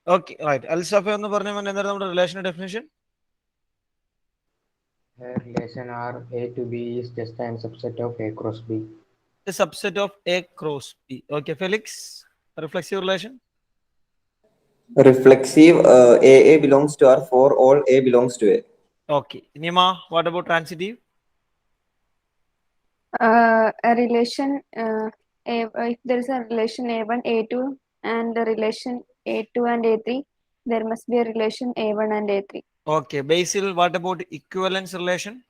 Okay, right. Al-Safa on the relation definition. A relation R A to B is just a subset of A cross B. A subset of A cross B. Okay, Felix. Reflexive relation. Reflexive A belongs to R for all A belongs to A. Okay. Nima, what about transitive? A relation, if there is a relation A1, A2, and a relation A2 and A3, there must be a relation A1 and A3. Okay. Basil, what about equivalence relation?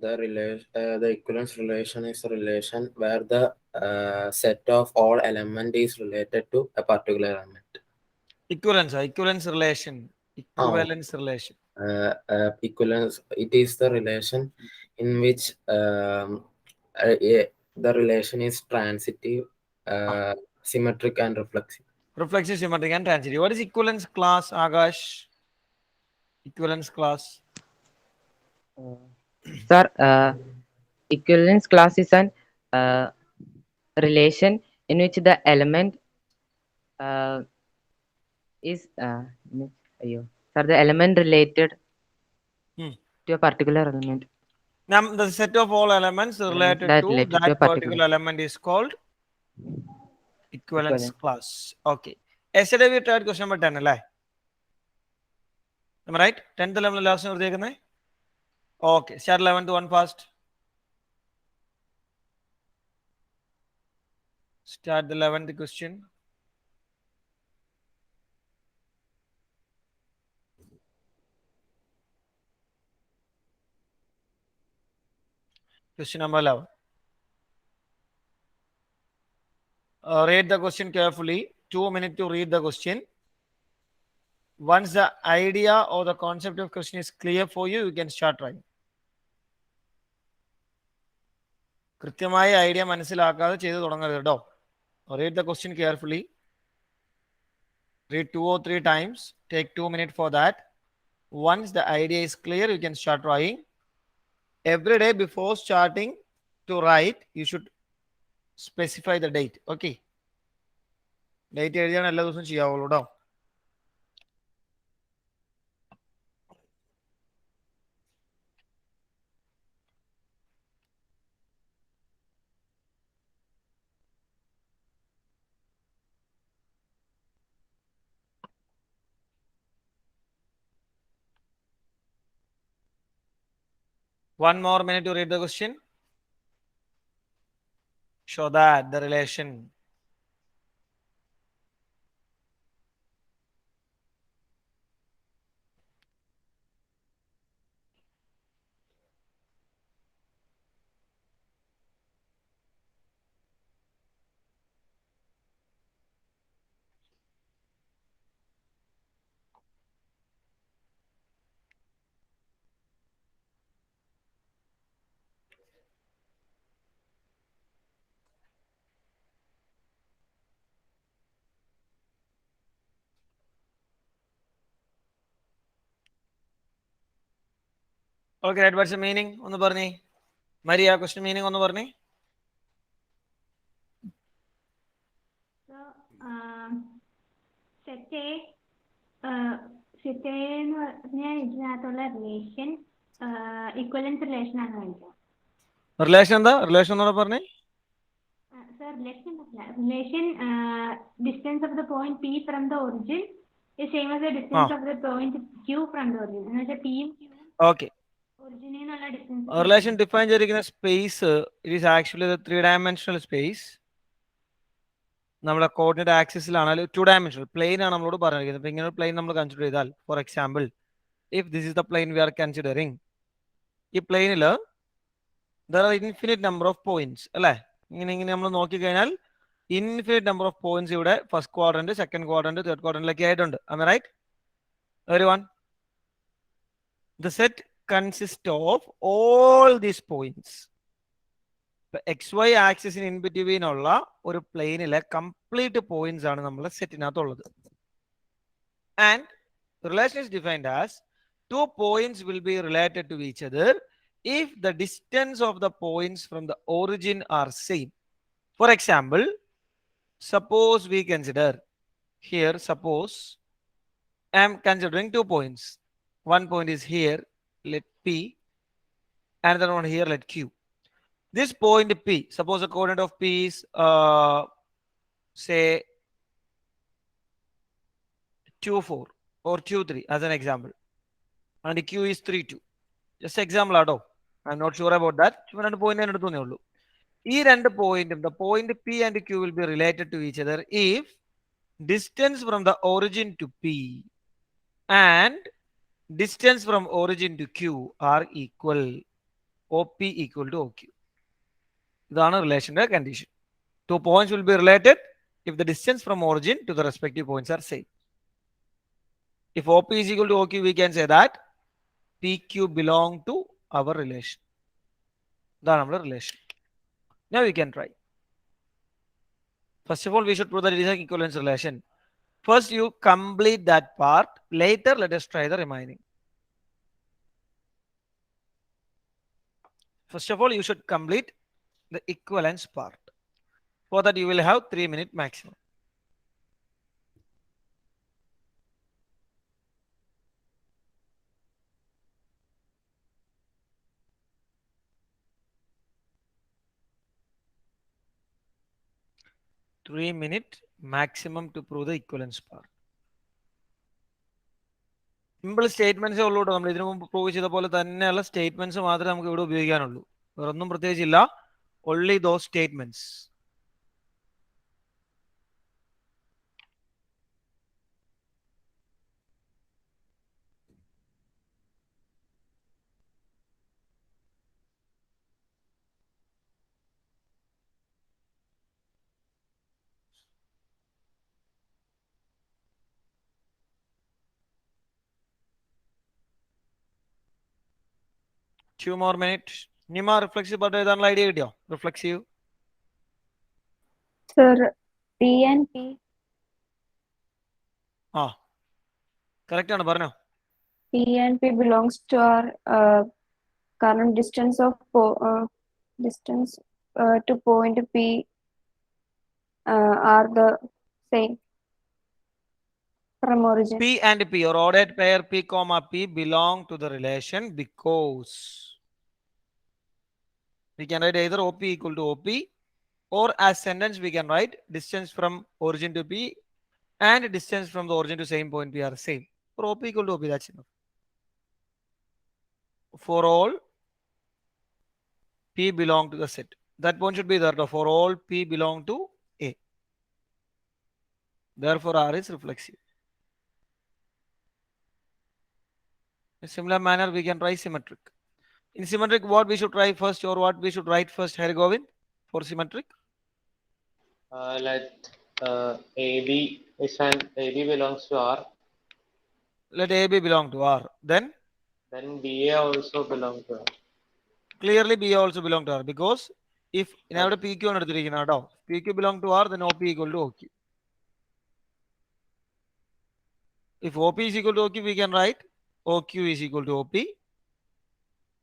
The equivalence relation is a relation where the set of all element is related to a particular element. Equivalence relation. Oh, Equivalence relation. equivalence. It is the relation in which the relation is transitive, symmetric, and reflexive. Reflexive, symmetric, and transitive. What is equivalence class, Akash? Equivalence class. Sir, equivalence class is an relation in which the element uh, is sir, the element related to a particular element. Now, the set of all elements related That to related to a that particular particular element is called equivalence equivalent. class. Okay. Yesterday we tried question number 10, right? Am I right? 10th level last one. Okay. Start 11th one fast. Start the 11th question. Question number 11. Read the question carefully. 2 minutes to read the question. Once the idea or the concept of question is clear for you, you can start writing. കൃത്യമായ idea മനസ്സിലാക്കാതെ ചെയ്തു തുടങ്ങരുത് കേട്ടോ. Read the question carefully. Read 2 or 3 times. Take 2 minutes for that. Once the idea is clear, you can start writing. Every day before starting to write, you should specify the date. Okay. Date എഴുതിയാണ് എല്ലാ ദിവസവും ചെയ്യാവുള്ളൂ കേട്ടോ. One more minute to read the question. Show that the relation. Okay, right. What's the meaning? ഒന്ന് പറഞ്ഞേ. Maria, question meaning ഒന്ന് പറഞ്ഞേ. So, set എന്ന് പറഞ്ഞാൽ ഇതിനകത്തുള്ള റിലേഷൻ ഇക്വലൻസ് റിലേഷൻ ആണ് കാണിക്കുക. റിലേഷൻ എന്താ? റിലേഷൻ എന്നോട് പറഞ്ഞേ. Sir relation relation distance of the point P from the origin is same as the distance of the point q from the origin. എന്ന് വെച്ചാൽ p ഉം q ഓക്കെ. ഒറിജിനിൽ നിന്നുള്ള ഡിസ്റ്റൻസ്. റിലേഷൻ ഡിഫൈൻ ചെയ്തിരിക്കുന്ന space it is actually 3-dimensional space. നമ്മുടെ coordinate ആക്സിസിലാണ് 2-dimensional plain ആണ് നമ്മളോട് പറഞ്ഞിരിക്കുന്നത്. ഇപ്പൊ ഇങ്ങനെ ഒരു പ്ലെയിൻ നമ്മൾ കൺസിഡർ ചെയ്താൽ, for example, if this is the plane we are considering, ഈ പ്ലെയിനിൽ there are infinite number of points അല്ലേ? ഇങ്ങനെ നമ്മൾ നോക്കിക്കഴിഞ്ഞാൽ ഇൻഫിനിറ്റ് നമ്പർ ഓഫ് പോയിന്റ്സ് ഇവിടെ first quadrant, second quadrant, third ക്വാഡ്രന്റിലൊക്കെ ആയിട്ടുണ്ട്. Am I right? Everyone? The set consists of all these points. XY ആക്സിസിന് ഇൻ ബിറ്റ്വീൻ ഉള്ള ഒരു പ്ലെയിനിലെ കംപ്ലീറ്റ് പോയിന്റ്സ് ആണ് നമ്മുടെ സെറ്റിനകത്തുള്ളത്. And relation is defined as 2 points will be related to each other if the distance of the points from the origin are same. For example, suppose we consider here suppose I am considering 2 points. One point is here, let P, another one here, let Q. This point P, suppose the coordinate of P is say 2, 4 or 2, 3 as an example, and Q is 3, 2. Just example ആട്ടോ. I'm not sure about that. രണ്ട് point ഞാൻ എടുത്തേ ഉള്ളൂ. ഈ രണ്ട് പോയിന്റും the point P and Q will be related to each other if distance from the origin to P and distance from origin to Q are equal. OP equal to OQ. ഇതാണ് റിലേഷന്റെ condition. 2 points will be related if the distance from origin to the respective points are same. If OP is equal to OQ, we can say that PQ belong to our relation. That's our relation. Now we can try. First of all, we should prove that it is an equivalence relation. First, you complete that part. Later, let us try the remaining. First of all, you should complete the equivalence part. For that, you will have 3 minutes maximum. Minute maximum to prove the equivalence part. Simple സ്റ്റേറ്റ്മെന്റ്സേ ഉള്ളൂ കേട്ടോ. നമ്മൾ ഇതിനു മുമ്പ് prove ചെയ്ത പോലെ തന്നെയുള്ള statements മാത്രമേ നമുക്ക് ഇവിടെ ഉപയോഗിക്കാനുള്ളൂ. വേറൊന്നും പ്രത്യേകിച്ചില്ല. only those statements. Two more minutes. Nima, reflexive part ഏതാണുള്ള ഐഡിയ കിട്ടിയോ? Reflexive Sir, P and P. ആ കറക്റ്റ് ആണ്, പറഞ്ഞോ. P and P belongs to our current distance of distance to point P are the same from origin. P and P or ordered pair P comma P belong to the relation because we can write either OP equal to OP, or as sentence we can write distance from origin to P and distance from the origin to same point P are same. For OP equal to OP, that's enough. For all P belong to the set. That point should be there. For all P belong to A. Therefore, R is reflexive. In similar manner, we can try symmetric. In symmetric, what we should try first or what we should write first, Hari Govind, for symmetric? Let AB belongs to R. Let AB belong to R. Then BA also belongs to R. Clearly BA also belong to R, because if in our PQ on PQ belong to R, then OP equal to OQ. If OP is equal to OQ, we can write OQ is equal to OP,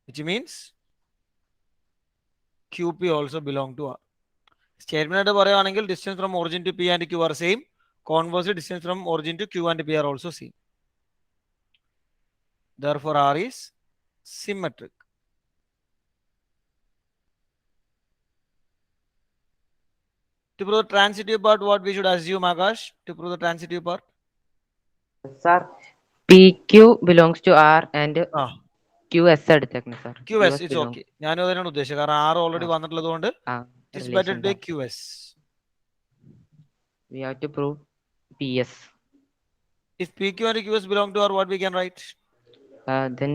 which means QP also belong to R. Statement പറയുകയാണെങ്കിൽ distance from origin to P and Q are same. Conversely, distance from origin to Q and P are also same. Therefore, R is symmetric. To prove the transitive part, what we should assume, Akash? To prove the transitive part? Sir, PQ belongs to R and QS എടുത്തേക്കണം sir. QS, it's okay. ഞാനും അതിനാണ് ഉദ്ദേശിച്ചത്. കാരണം R already വന്നിട്ടുള്ളത് കൊണ്ട് it's better to take QS. We have to prove PS. If PQ and QS belong to R, what we can write? Then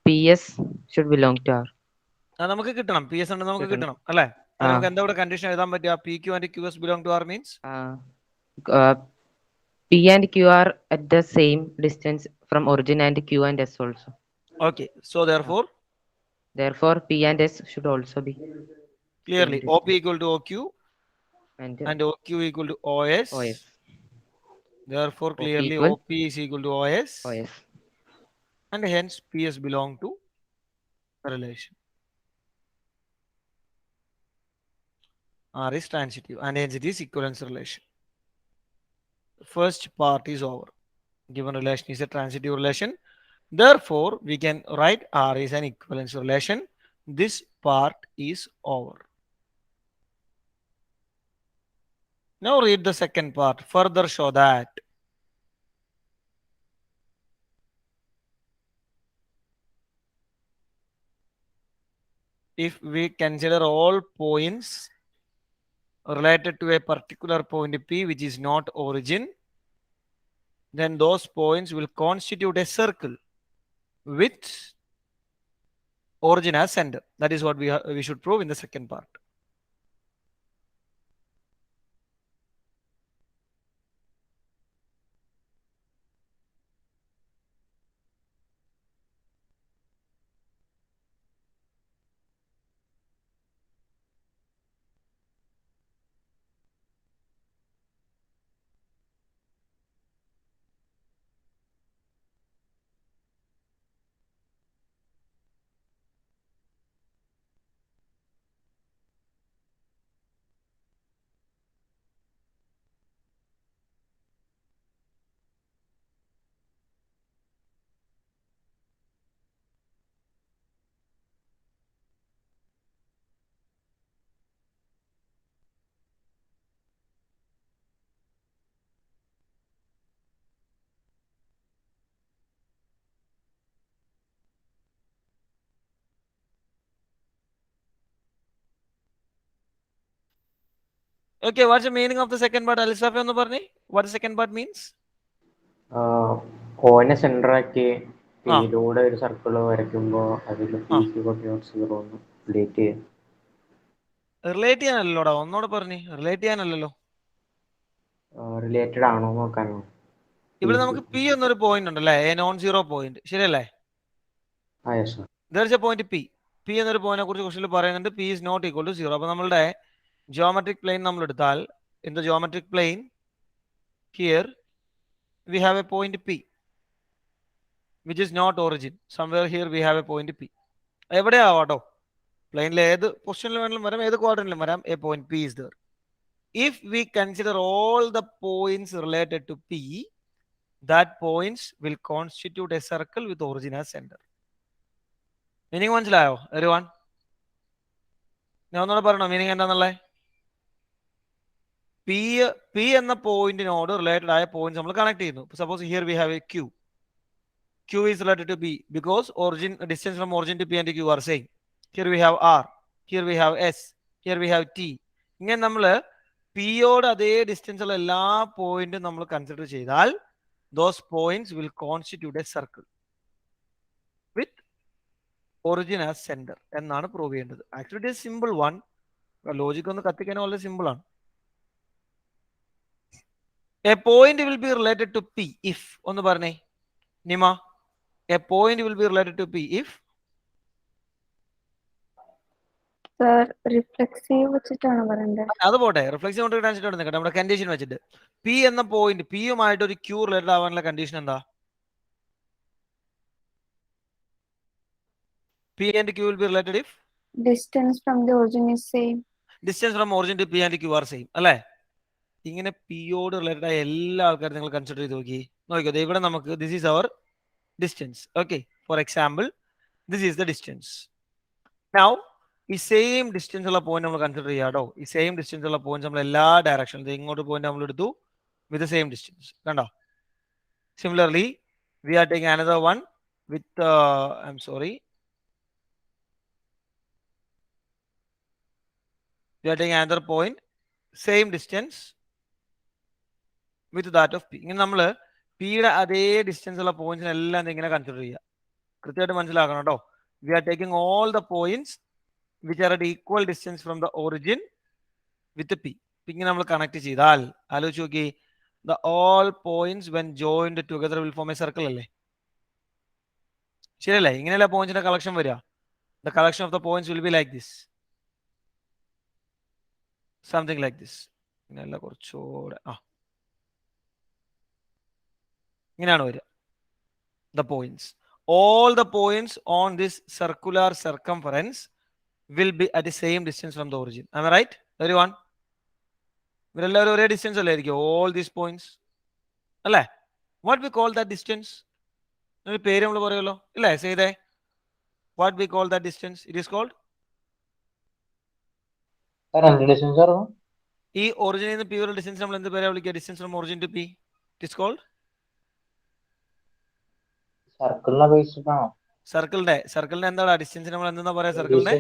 PS should belong to R. നമുക്ക് കിട്ടണം, PS ഉണ്ട്, നമുക്ക് കിട്ടണം അല്ലേ? നമുക്ക് എന്താ ഇവിടെ കണ്ടീഷൻ എഴുതാൻ പറ്റുക? PQ and QS belong to R means P and Q are at the same distance from origin and Q and S also. Okay, so therefore P and S should also be clearly OP equal to OQ and OQ equal to OS. Therefore clearly OP is equal to OS. And hence PS belong to the relation. R is transitive and hence it is equivalence relation. first part is over. Given relation is a transitive relation. Therefore, we can write R is an equivalence relation. This part is over. Now read the second part. Further show that if we consider all points related to a particular point P which is not origin, then those points will constitute a circle with origin as center. That is what we should prove in the second part. Okay, what's the meaning of the second part? What the second part means? ഓനെ centre ആക്കി പിയിലൂടെ ഒരു circle വരയ്ക്കുമ്പോൾ അതിൽ P zero ഒന്ന് delete ചെയ്യാം. Relate ചെയ്യാനല്ലോടാ, ഒന്നോടെ പറഞ്ഞു. Relate ചെയ്യാനല്ലോ, related ആണോ നോക്കാനോ? ഇവിടെ നമുക്ക് പി എന്നൊരു പോയിന്റ് ഉണ്ടല്ലേ, എ നോൺ സീറോ പോയിന്റ്, ശരിയല്ലേ? പോയിന്റ് പി പി എന്നൊരു പോയിന്റിനെ കുറിച്ച് ക്വസ്റ്റിൽ പറയുന്നുണ്ട്. P is not equal to zero. അപ്പൊ നമ്മളുടെ ജിയോമെട്രിക് പ്ലെയിൻ നമ്മൾ എടുത്താൽ, in the geometric plane here we have a point P which is not origin. Somewhere here we have a point P. എവിടെയാവാട്ടോ, പ്ലെയിനിൽ ഏത് പൊസിഷനിൽ വേണമെങ്കിലും വരാം, ഏത് ക്വാഡ്രന്റിലും വരാം. A point P is there. If we consider all the points related to P, that points will constitute a circle with origin as center. Meaning മനസ്സിലായോ everyone? ഞാൻ ഒന്നുകൂടെ പറഞ്ഞോ മീനിങ് എന്താന്നുള്ളത്. പി എന്ന പോയിന്റിനോട് റിലേറ്റഡ് ആയ പോയിന്റ്സ് നമ്മൾ കണക്ട് ചെയ്യുന്നു. Suppose here we have a Q. Q is related to P because origin distance from origin to P and Q are same. Here we have R, here we have S, here we have T. ഇങ്ങനെ നമ്മൾ പിയോട് അതേ distance ഉള്ള എല്ലാ പോയിന്റും നമ്മൾ consider ചെയ്താൽ those points will constitute a circle with origin as centre എന്നാണ് prove ചെയ്യേണ്ടത്. Actually it is simple one. Logic ഒന്ന് കത്തിക്കാൻ വളരെ സിമ്പിൾ ആണ്. A point will be related to P if, ഒന്ന് പറഞ്ഞേ Nima, a point will be related to P if. Sir reflexive വെച്ചിട്ടാണ് പറയേണ്ടത്. അത് പോട്ടെ, റിഫ്ലെക്സീവ് കൊണ്ട് ട്രാൻസിറ്റ് നിൽക്കട്ടെ. നമ്മുടെ കണ്ടീഷൻ വെച്ചിട്ട് പി എന്ന പോയിന്റ് പിയുമായിട്ട് ഒരു ക്യൂ റിലേറ്റഡ് ആവാനുള്ള കണ്ടീഷൻ എന്താ? P and Q will be related if distance from the origin is same. Distance from origin to P and Q are same. അല്ലേ? ഇങ്ങനെ പിയോട് റിലേറ്റഡ് ആയ എല്ലാ ആൾക്കാരും നിങ്ങൾ കൺസിഡർ ചെയ്ത് നോക്കിക്കോ. ഇവിടെ നമുക്ക് this is our distance. Okay, for example this is the distance. Now ഈ സെയിം ഡിസ്റ്റൻസ് ഉള്ള പോയിന്റ് നമ്മൾ കൺസിഡർ ചെയ്യാട്ടോ. ഈ സെയിം ഡിസ്റ്റൻസ് ഉള്ള പോയിന്റ് നമ്മൾ എല്ലാ ഡയറക്ഷനിലും ഇങ്ങോട്ട് പോയിന്റ് നമ്മൾ എടുത്തു വിത്ത് സെയിം ഡിസ്റ്റൻസ്. കണ്ടോ? Similarly we are taking another one with I am sorry, we are taking another point, same distance with that of P. ഇങ്ങനെ നമ്മൾ പിയുടെ അതേ ഡിസ്റ്റൻസ് ഉള്ള പോയിന്റ്സിനെ എല്ലാം ഇങ്ങനെ കൺസിഡർ ചെയ്യുക. കൃത്യമായിട്ട് മനസ്സിലാക്കണം കേട്ടോ. We are taking all the points which are at equal distance from the origin with P. ഇങ്ങനെ നമ്മൾ കണക്ട് ചെയ്താൽ ആലോചിച്ച് നോക്കി, the all points when joined together will form a circle അല്ലേ? ശരിയല്ലേ? ഇങ്ങനെയല്ല പോയിന്റ്സിന്റെ കളക്ഷൻ വരിക. The collection of the points will be like this, something like this. ഇങ്ങനെയല്ല, കുറച്ചുകൂടെ ഇങ്ങനെയാണ് വരിക. the points, all the points on this circular circumference will be at the same distance from the origin. Am I right everyone? ഇവരെല്ലാവരും ഒരേ distance അല്ലായിരിക്കും all these points. അല്ലേ? What we call that distance? ഒരു പേര് നമ്മൾ പറയുമല്ലോ ഇല്ലേ? ചെയ്തേ. What we call that distance? It is called രണ്ട് ഡിസ്റ്റൻസ് ആയിരുന്നു. ഈ ഒറിജിനിൽ നിന്ന് പ്യൂർ ഡിസ്റ്റൻസ് നമ്മൾ എന്ത് പേരാ വിളിക്കുക? Distance from origin to P. It is called സർക്കിളിനെ ബേസിട്ടാണോ? സർക്കിളിന്റെ എന്താ ഡിസ്റ്റൻസ് നമ്മൾ എന്താ പറയാ? സർക്കിളിന്റെ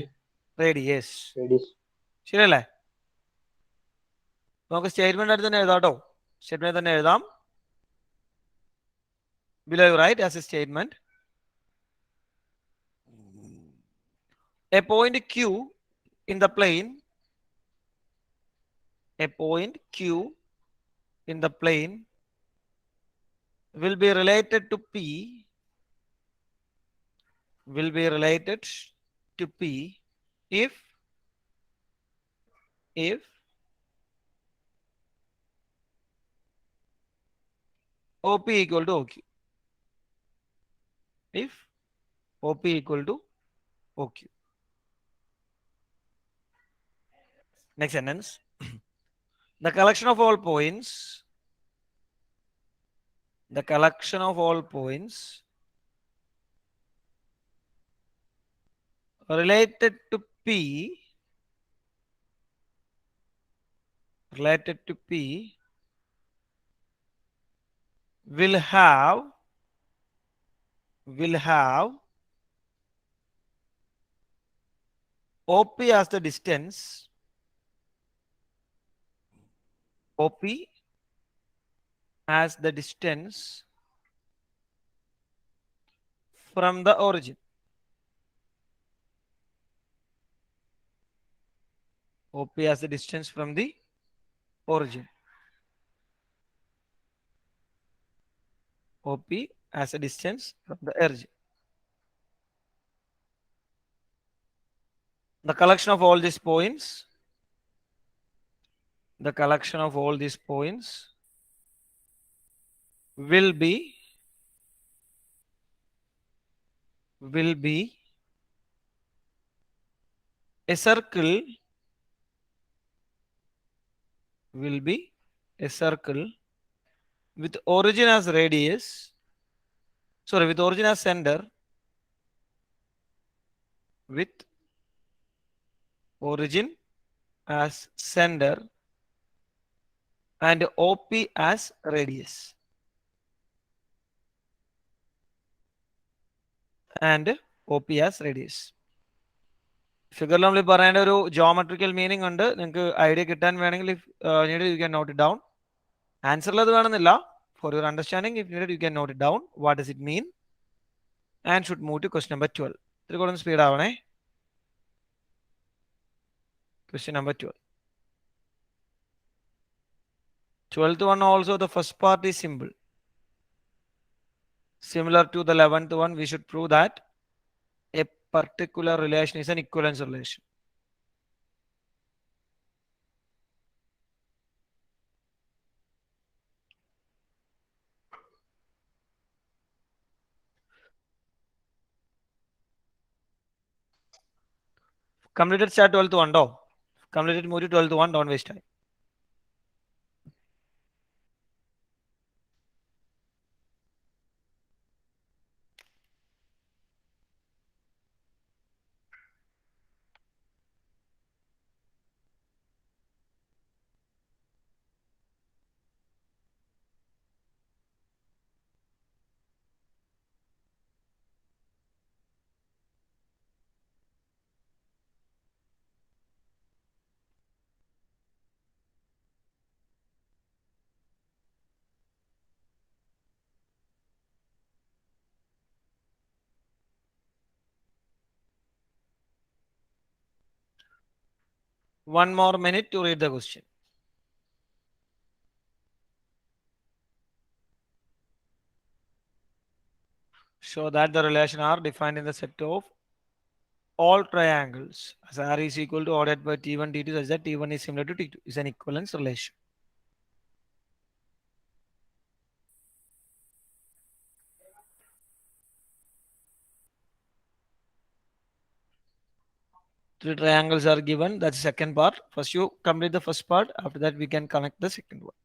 റേഡിയസ്. ശരിയല്ലേ? നമുക്ക് സ്റ്റേറ്റ്മെന്റ് ആയിട്ട് തന്നെ എഴുതാം കേട്ടോ. സ്റ്റേറ്റ്മെന്റ് തന്നെ എഴുതാം. Below you write as a statement, a point Q in the plane, a point Q in the plane will be related to P, will be related to P if OP equal to OQ. If OP equal to OQ. Next sentence. The collection of all points, the collection of all points related to P, will have OP as the distance, OP as the distance from the origin. OP as the distance from the origin. OP as a distance from the origin. The collection of all these points, the collection of all these points will be a circle, will be a circle with origin as radius, sorry, with origin as center, with origin as center and OP as radius. And OP as radius. ഫിഗറിൽ നമ്മൾ പറയേണ്ട ഒരു geometrical meaning ഉണ്ട്. നിങ്ങൾക്ക് idea കിട്ടാൻ വേണമെങ്കിൽ need you can note it down. ആൻസറിൽ അത് വേണമെന്നില്ല. For your understanding if need you can note it down. What does it mean? And should move to question number 12. ഇത്തിരി കൂടെ ഒന്ന് സ്പീഡ് ആവണേ. Question number 12. 12th one also, the first part is simple. Similar to the 11th one, we should prove that a particular relation is an equivalence relation. Completed chat 12th one, do. Completed Muri 12th one, don't waste time. One more minute to read the question. Show that the relation R defined in the set of all triangles as R is equal to ordered by T1, T2 such that T1 is similar to T2 is an equivalence relation. Three triangles are given. That's the second part. First you complete the first part. After that we can connect the second one.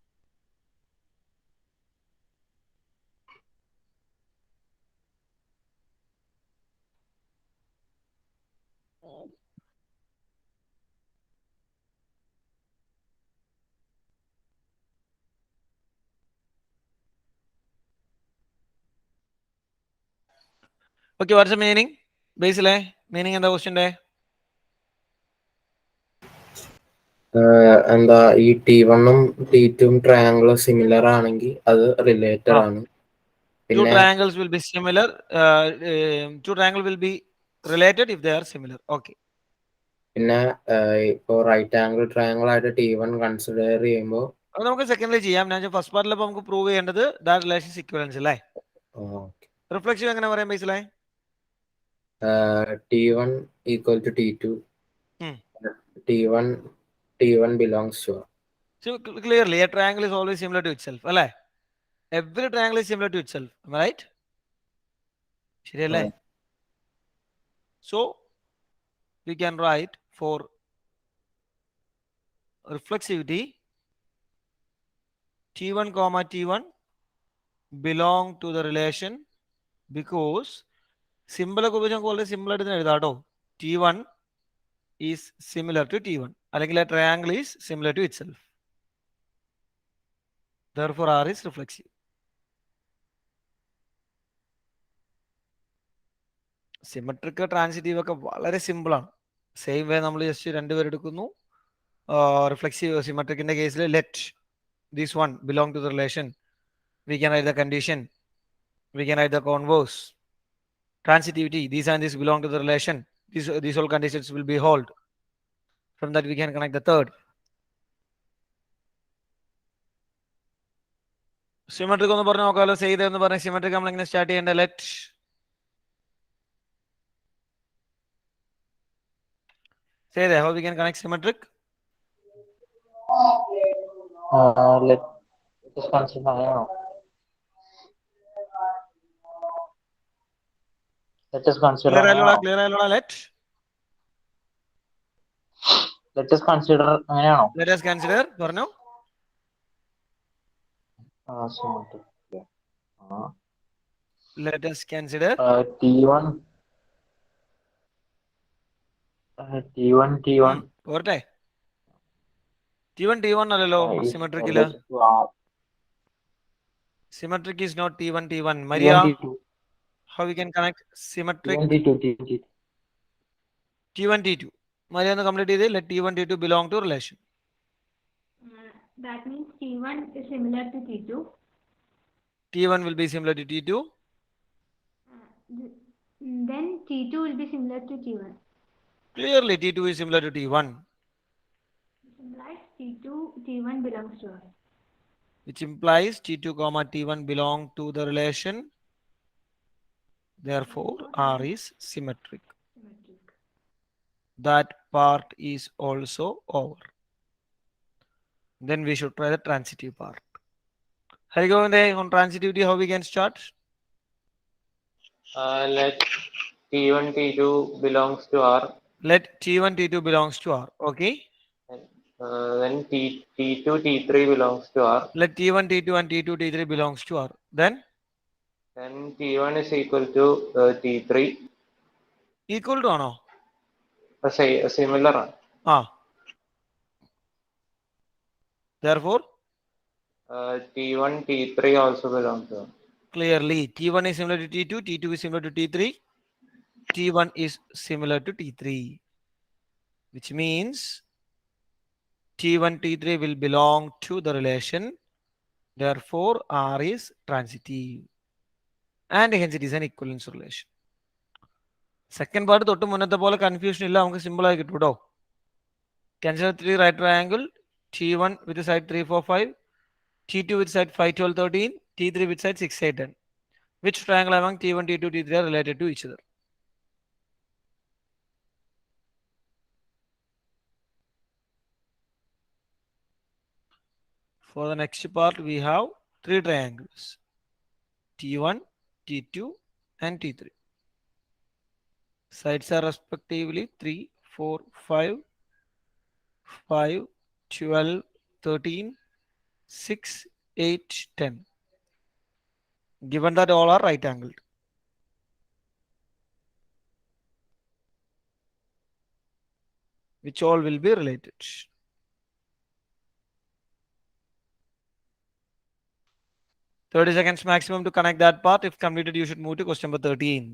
Okay, what's the meaning? Basically, meaning in the question day. എന്താ ഈ T1ഉം T2ഉം triangle similar ആണെങ്കിൽ അത് related ആണ്. Two triangles will be similar. Two triangles will be related if they are similar. Okay. പിന്നെ ഇപ്പോൾ right angle triangle ആയിട്ട് T1 consider ചെയ്യുമ്പോൾ അത് നമുക്ക് സെക്കൻഡിൽ ചെയ്യാം. ഞാൻ ഫസ്റ്റ് പാർട്ടിൽ നമുക്ക് പ്രൂവ് ചെയ്യേണ്ടത് ദാറ്റ് റിലേഷൻ ഇക്വലൻസ് അല്ലേ. റിഫ്ലക്ഷൻ എങ്ങനെ പറയാം ബേസിലെ? T1 equal to T2. T1 belongs to. So clearly a triangle is always similar to itself, അല്ലേ? Every triangle is similar to itself. Am I right? ശരിയല്ലേ? So we can write for reflexivity T1 comma T1 belong to the relation because symbol ഒക്കെ ഉപയോഗിച്ച് നമുക്ക് വളരെ simple ആയിട്ട് എഴുതാം കേട്ടോ. T1 is similar to T1 അല്ലെങ്കിൽ a triangle is similar to itself. Therefore R is reflexive. Symmetric transitive ഒക്കെ വളരെ സിമ്പിൾ ആണ്. സെയിം വേ നമ്മൾ ജസ്റ്റ് രണ്ടുപേർ എടുക്കുന്നു. റിഫ്ലെക്സീവ് സിമെട്രിക്കിന്റെ കേസിൽ let this one belong to the relation, we can write the condition, we can write the converse. Transitivity, these and these belong to the relation, these all conditions will be hold. From that we can connect the third. Symmetric ഒന്ന് പറഞ്ഞു നോക്കാമല്ലോ. ചെയ്തെന്ന് പറഞ്ഞ symmetric നമ്മൾ എങ്ങനെ start ചെയ്യേണ്ട? Let say that how we can connect symmetric. Let us consider Clear ആയല്ലോടാ let us consider അങ്ങനെയാണോ? Let us consider പറഞ്ഞോ. Let us consider T1 പോരട്ടെ. T1 അല്ലല്ലോ സിമെട്രിക്കില്. Symmetric is not T1. Maria, how we can connect symmetric? T1 T2. Maria ഒന്ന് complete ചെയ്ത് let T1 T2 belong to relation. That means T1 is similar to T2. T1 will be similar to T2. Then T2 will be similar to T1. Clearly T2 is similar to T1. Implies T2 T1 belongs to R. Which implies T2 comma T1 belong to the relation. Therefore R is symmetric. That part is also over. Then we should try the transitive part. Harigovande, on transitivity how we can start? Let T1 T2 belongs to R. Let T1 T2 belongs to R. Okay. Then T2 T3 belongs to R. Let T1 T2 and T2 T3 belongs to R. Then T1 is equal to T3. Equal to ano? Similar. Therefore T1 T3 also belongs to R. Clearly T1 is similar to T2, T2 is similar to T3, T1 is similar to T3, which means T1 T3 will belong to the relation. Therefore R is transitive and hence it is an equivalence relation. Second part തൊട്ട് മുന്നത്തെ പോലെ confusion ഇല്ല, നമുക്ക് simple ആയി കിട്ടും കേട്ടോ. Consider three right triangle, T1 with side 3 4 5, T2 with side 5 12 13, T3 with side 6 8 10. Which triangle among T1 T2 T3 are related to each other? For the next part we have three triangles, T1 T2 and T3. Sides are respectively 3 4 5 5 12 13 6 8 10. Given that all are right angled. which all will be related. Thirty seconds maximum to connect that part. If completed, you should move to question number 13.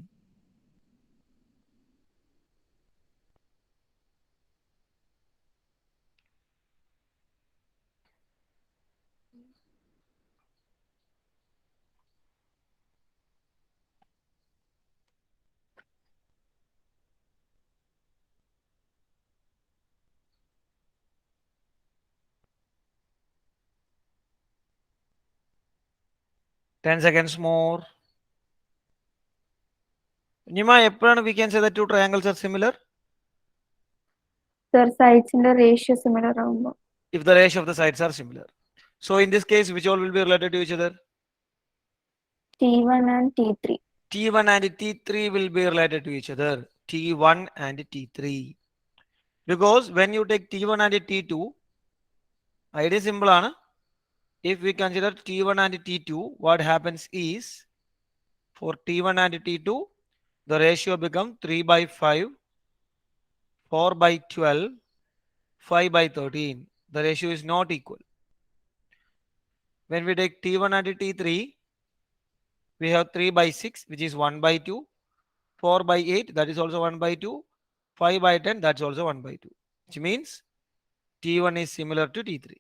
Ten seconds more. Nima, we can say that two triangles are similar? Sir, sides in the ratio similar ആവുമ്പോ. If the ratio of the sides are similar. So in this case, which all will be related to each other? T1 and T3. T1 and T3 will be related to each other. T1 and T3. Because when you take T1 and T2, idea is simple. If we consider T1 and T2, what happens is, for T1 and T2, the ratio becomes 3 by 5, 4 by 12, 5 by 13. The ratio is not equal. When we take T1 and T3, we have 3 by 6, which is 1 by 2, 4 by 8, that is also 1 by 2, 5 by 10, that's also 1 by 2, which means T1 is similar to T3.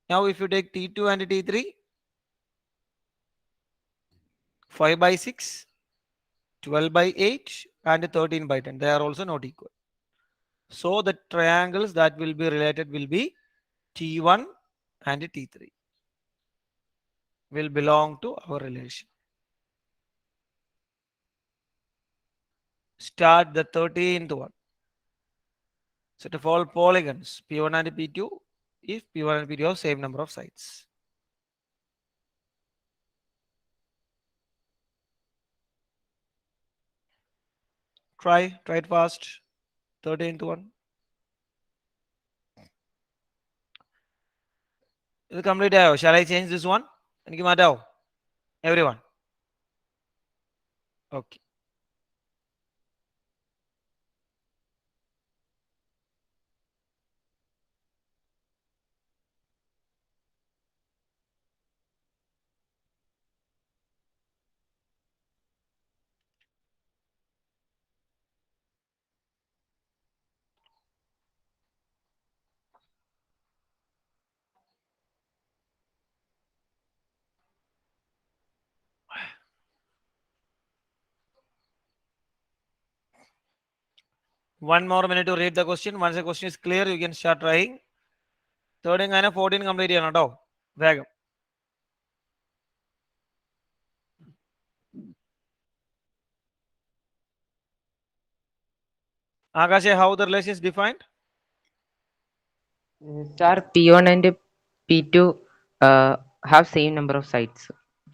Now, if you take T2 and T3, 5 by 6, 12 by 8, and 13 by 10, they are also not equal. So, the triangles that will be related will be T1 and T3 will belong to our relation. Start the 13th one. Set of all polygons P1 and P2 if P1 and P2 have same number of sides. Try it fast. 13th one. Is it complete? Shall I change this one? Everyone. Okay. One more minute to read the question. Once the question is clear, you can start trying. 13 and 14 complete ചെയ്യണം കേട്ടോ വേഗം. Akash, how the relation is defined? Sir, P1 and P2 have same number of sides.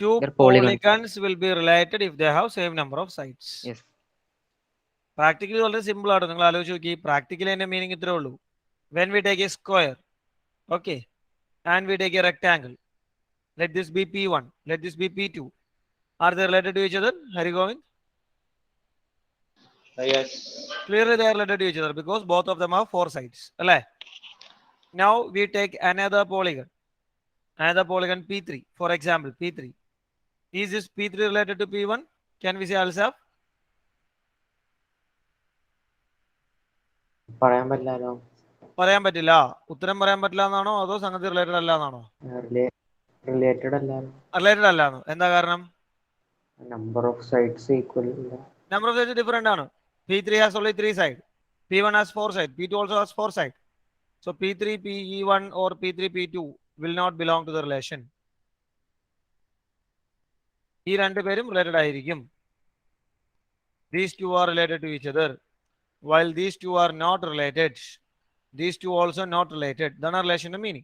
Two They're polygons. polygons will be related if they have same number of sides. Yes. Practically വളരെ simple ആണ്. നിങ്ങൾ ആലോചിച്ച് നോക്കി, practically അതിന്റെ meaning ഇത്രേ ഉള്ളൂ. When we take a square, okay, and we take a rectangle, let this be P1, let this be P2. Are they related to each other? Hari Govind? Yes. Clearly they are related to each other because both of them have four sides. Now we take another polygon P3. For example, P3. Is this P3 related to P1? Can we say Alsaf? പറയാൻ പറ്റില്ലല്ലോ. പറയാൻ പറ്റില്ല. ഉത്തരം പറയാൻ പറ്റില്ല എന്നാണോ അതോ സംഗതി റിലേറ്റഡ് അല്ല എന്നാണോ? റിലേറ്റഡ് അല്ല. റിലേറ്റഡ് അല്ല. എന്താ കാരണം? നമ്പർ ഓഫ് സൈഡ്സ് ഈക്വൽ ഇല്ല. Number of sides different ആണ്. P3 has only 3 sides. P1 has 4 sides. P2 also has 4 sides. So P3 P1 or P3 P2 will not belong to the relation. ഈ രണ്ടുപേരും related ആയിരിക്കും. These two are related to each other. While these two are not related, these two also not related. Then our relation meaning.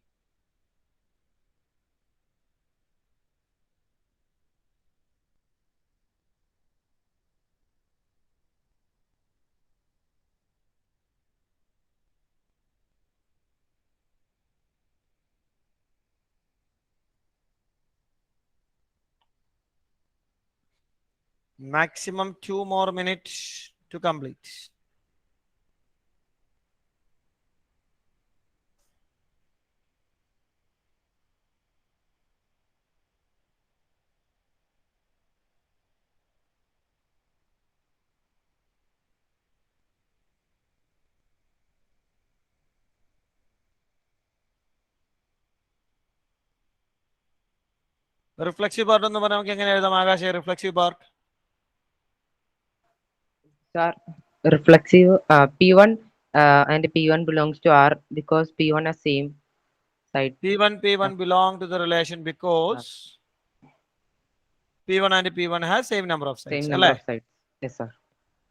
Maximum 2 more minutes to complete. Reflexive part എന്ന് പറഞ്ഞാൽ നമുക്ക് എങ്ങനെ എഴുതാം ആകാശ reflexive part? Sir, reflexive P1 and P1 belongs to R because P1 has same side. P1 belong to the relation because P1 and P1 has same number of sides. Same number of sides. Yes, sir.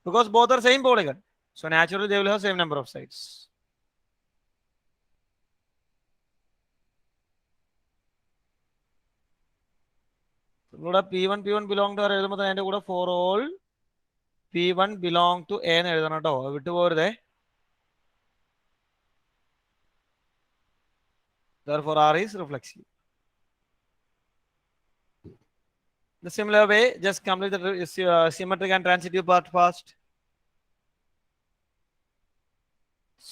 Because both are same polygon. So naturally they will have same number of sides. ഇവിടെ P1 belong to എഴുതുമ്പോൾ അതിന്റെ കൂടെ for all P1 belong to A എന്ന് എഴുതണം കേട്ടോ, വിട്ടുപോകരുതേ. Therefore R is reflexive. The similar way, just complete the symmetric and transitive part first.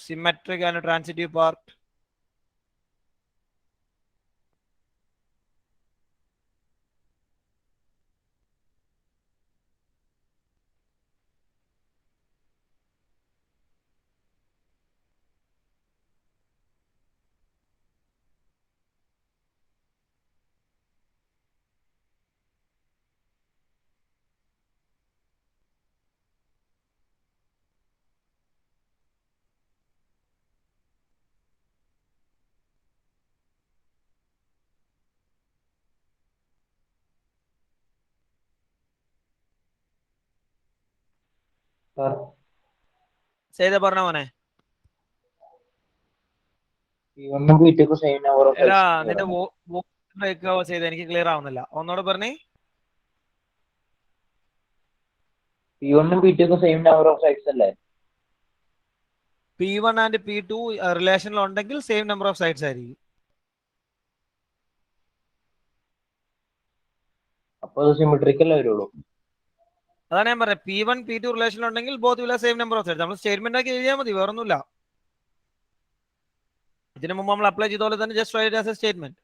Symmetric and transitive part. Sir, ചെയ്ത പറഞ്ഞ മോനെ. P1 ഉം P2 ക്കും same number of എടാ sides നിന്റെ വരാം. ബ്രേക്ക് ചെയ്ത് എനിക്ക് ക്ലിയർ ആവുന്നില്ല, ഒന്നോട് പറഞ്ഞേ. P1 ഉം P2 ക്കും same number of sides അല്ലേ? P1 and P2 റിലേഷനിൽ ഉണ്ടെങ്കിൽ സെയിം നമ്പർ ഓഫ് സൈഡ്സ് ആയിരിക്കും. അപ്പൊ അത് സിമെട്രിക്കൽ വരുള്ളൂ. അതാണ് ഞാൻ പറഞ്ഞത്, P1 P2 റിലേഷനിൽ ഉണ്ടെങ്കിൽ both will have same number of sides. നമ്മൾ സ്റ്റേറ്റ്മെന്റ് ആക്കി എഴുതിയാൽ മതി, വേറൊന്നുമില്ല. ഇതിനു മുമ്പ് നമ്മൾ അപ്ലൈ ചെയ്ത പോലെ തന്നെ just write as a statement.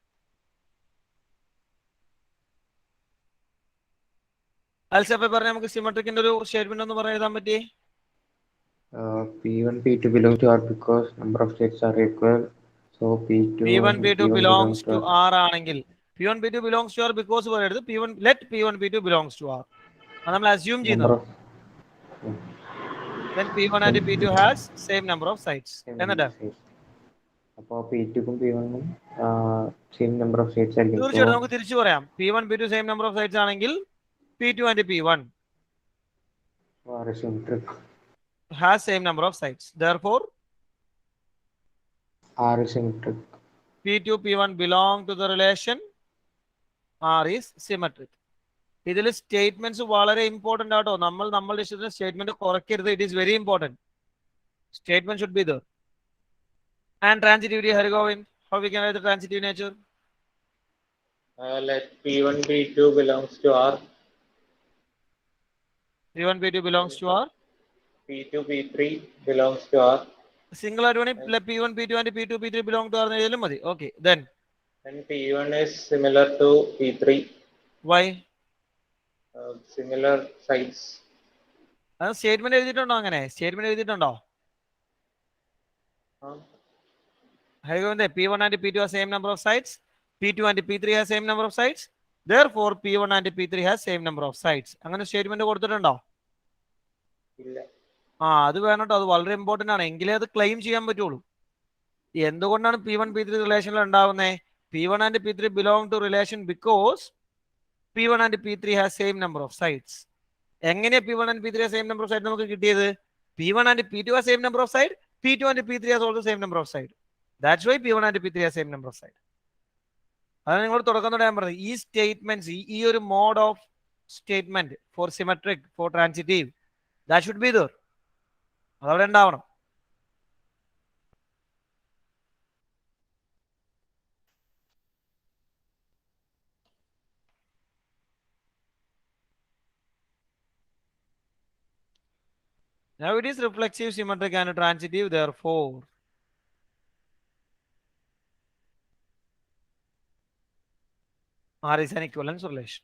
അൽസഫെ പറഞ്ഞ നമുക്ക് സിമെട്രിക്കിന്റെ ഒരു സ്റ്റേറ്റ്മെന്റ് ഒന്ന് പറയാൻ എഴുതാൻ പറ്റി. P1 P2 belongs to R because number of states are equal. So P1 and P2 P1 belongs to R ആണെങ്കിൽ P1 P2 belongs to R because പറയരുത്, let P1 P2 belongs to R. അത് നമ്മൾ assume ചെയ്യുന്നത്. Then P1 and P2 has same number of sides. എന്നിട്ട് അപ്പോൾ P2 ക്കും P1 നും same number of sides ആയിരിക്കും. തീർച്ചയായിട്ടും നമുക്ക് തിരിച്ചു പറയാം, P1 P2 same number of sides ആണെങ്കിൽ P2 and P1 has same number of sides. Therefore R is symmetric. P2 P1 belong to the relation R is symmetric. ഇതിൽ statements വളരെ important ആട്ടോ. നമ്മളുടെ ഇഷ്ടത്തിന് സ്റ്റേറ്റ്മെന്റ് കുറയ്ക്കരുത്. It is very important. Statement should be there. And transitivity, Harigovind, how we can write the transitive nature? Let P1 P2 belongs to R. P1 P2 belongs to R. P2 P3 belongs to R. Singular one, let P1 P2 and P2 P3 belong to R. Okay, then. And P1 is similar to P3. Why? Similar sides. Statement എഴുതിയിട്ടുണ്ടോ? അങ്ങനെ statement എഴുതിയിട്ടുണ്ടോ? Harigovind, P1 and P2 have same number of sides. P2 and P3 have same number of sides. Therefore P1 and P3 has same number of sides. അങ്ങനെ statement കൊടുത്തിട്ടുണ്ടോ? ഇല്ല. അത് വേണം കേട്ടോ, അത് വളരെ ഇമ്പോർട്ടന്റ് ആണ്. എങ്കിലേ അത് ക്ലെയിം ചെയ്യാൻ പറ്റുള്ളൂ. എന്തുകൊണ്ടാണ് P1 P3 റിലേഷനിൽ ഉണ്ടാവുന്നത്? P1 and P3 belong to relation because P1 and P3 has same number of sides. എങ്ങനെയാ P1 and P3 same number of sides നമുക്ക് കിട്ടിയത്? P1 and P2 have same number of side. P2 and P3 has also same number of side. That's why P1 and P3 have same number of side. അതാണ് നിങ്ങൾ തുടക്കത്തോടെ ഞാൻ പറഞ്ഞത്. ഈ statements, ഈ ഒരു mode of statement for symmetric, for transitive, that should be there. അതവിടെ ഉണ്ടാവണം. Now it is reflexive, symmetric and transitive. Therefore R is an equivalence relation.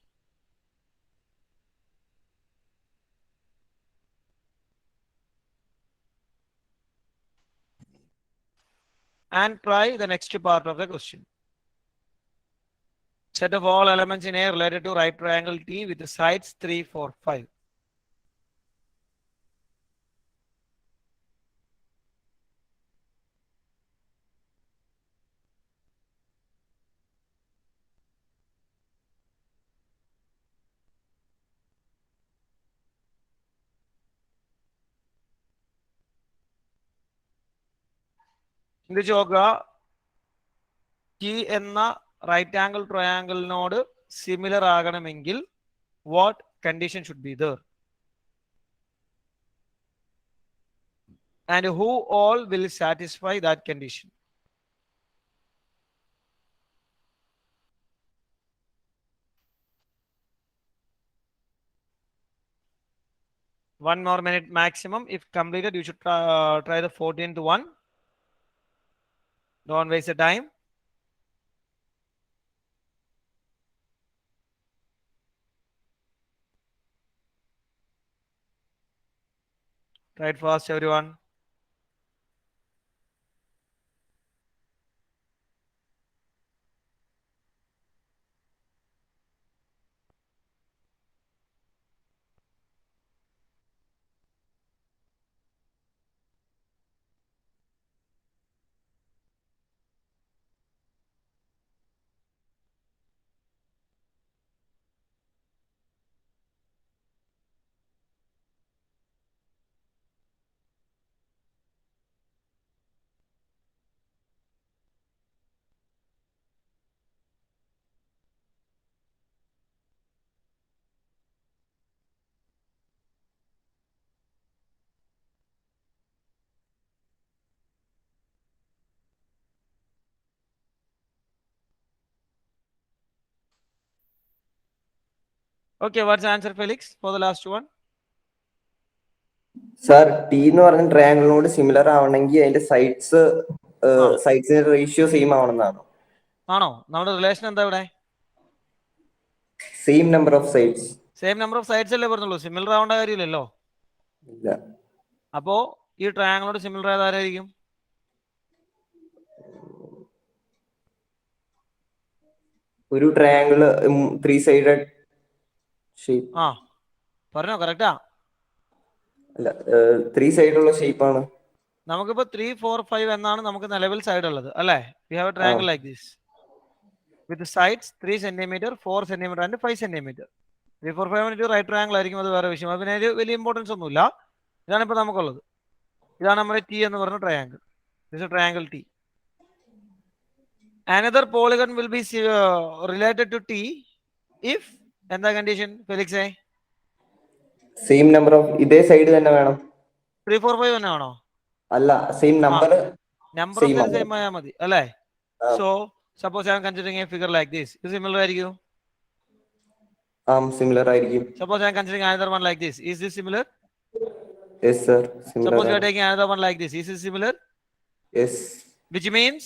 And try the next part of the question. Set of all elements in A related to right triangle T with the sides 3, 4, 5. ചിന്തിച്ച് നോക്കുക, T എന്ന right angle ട്രയാങ്കിളിനോട് similar ആകണമെങ്കിൽ what condition should be there? And who all will satisfy that condition? One more minute maximum. If completed, you should try the 14 to 1. Don't waste the time. Try it fast, everyone. Okay, what's the answer, Felix, for the last one? Sir, T എന്ന് പറഞ്ഞ ട്രയാങ്കിളിനോട് similar ആവണമെങ്കിൽ അതിന്റെ സൈഡ്സിന്റെ ratio same ആവണമെന്നാണ്. ആണോ? നമ്മുടെ relation എന്താ ഇവിടെ? Same number of sides. Same number of sides അല്ലേ പറഞ്ഞുള്ളൂ, സിമിലർ ആവേണ്ട കാര്യമില്ലല്ലോ. ഇല്ല. അപ്പോ ഈ ട്രയാങ്കിളോട് സിമിലർ ആയത് ആരായിരിക്കും? ഒരു ട്രയാങ്കിള് 3 സൈഡഡ് ഷേപ്പ്. ആ പറഞ്ഞോ, കറക്റ്റാ. അല്ല, 3 സൈഡുള്ള ഷേപ്പാണ്. നമുക്കിപ്പോ 3, 4, 5 എന്നാണ് നമുക്ക് നിലവിൽ സൈഡ് ഉള്ളത് അല്ലേ? We have a triangle like this with sides 3 centimetre, 4 centimetre and 5 centimetre. 3, 4, 5 right triangle ആയിരിക്കും, അത് വേറെ വിഷയം. അതിന് വലിയ ഇമ്പോർട്ടൻസ് ഒന്നുമില്ല. ഇതാണ് ഇപ്പൊ നമുക്കുള്ളത്. ഇതാണ് നമ്മുടെ ടി എന്ന് പറഞ്ഞ triangle. This a triangle T. Another polygon will be related to T if എന്താ കണ്ടീഷൻ ഫെലിക്സേ? സെയിം നമ്പർ ഓഫ് ഇതേ സൈഡ് തന്നെ വേണം. 3, 4, 5 തന്നെ ആണോ? അല്ല, same number of side same ആയാൽ മതി അല്ലേ? So suppose I am considering a figure like this, ഇത് സിമിലർ ആയിരിക്കും. സിമിലർ ആയിരിക്കും. Suppose I am considering another one like this. Is this similar? Yes, sir. Similar. Suppose we are taking another one like this. Is this similar? Yes. Which means,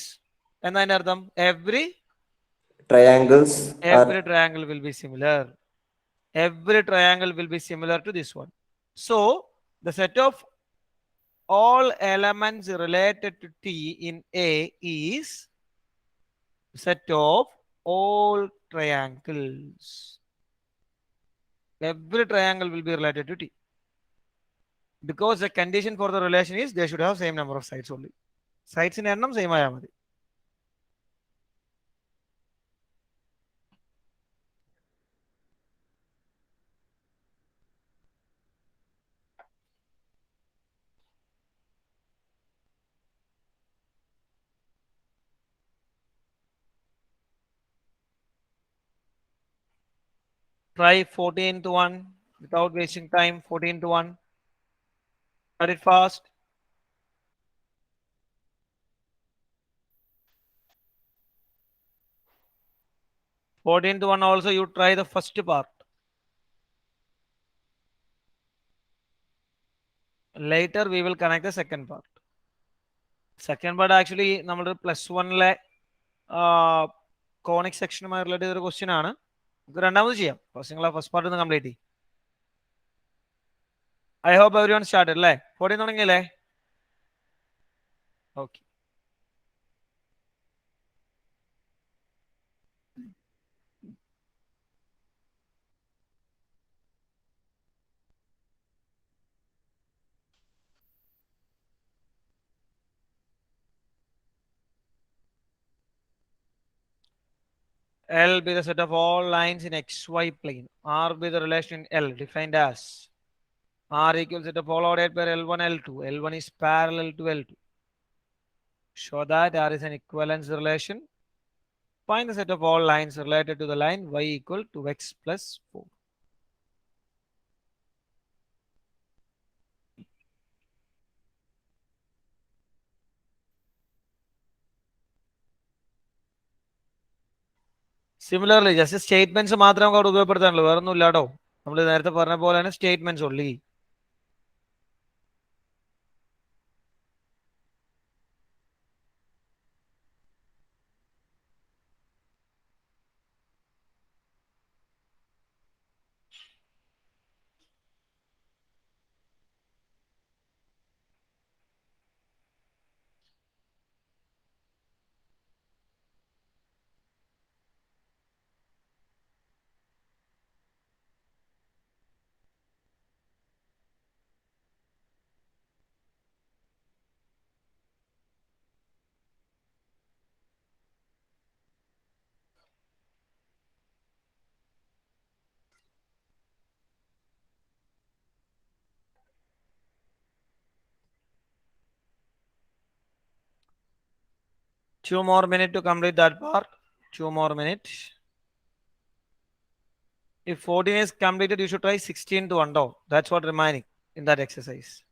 എന്നതിന്റെ അർത്ഥം every triangle will be similar. Every triangle will be similar to this one. So the set of all elements related to T in A is set of all triangles. Every triangle will be related to T because the condition for the relation is they should have same number of sides only. Sides in എണ്ണം same ആയാൽ മതി. Try 14 to 1 without wasting time. 14 to 1. Start it fast. (14 to 1) also you try the first part. Later we will connect the second part. Second part actually നമ്മുടെ +1 conic സെക്ഷനുമായി relate ചെയ്തൊരു question ആണ്. നമുക്ക് രണ്ടാമത് ചെയ്യാം. First part ഒന്ന് complete ചെയ്യും. I hope everyone started അല്ലേ? 14 തുടങ്ങിയല്ലേ? Okay. L be the set of all lines in xy plane. R be the relation in L defined as R equals set of all ordered by L1, L2. L1 is parallel to L2. Show that R is an equivalence relation. Find the set of all lines related to the line y equal to x plus 4. Similarly, just statements മാത്രം നമുക്ക് അവിടെ ഉപയോഗപ്പെടുത്താനുള്ളൂ, വേറെ ഒന്നും ഇല്ലാട്ടോ. നമ്മൾ നേരത്തെ പറഞ്ഞ പോലെയാണ് statements only. Two more minutes to complete that part. 2 more minutes. If 14 is completed, you should try 16 to undo. That's what remaining in that exercise.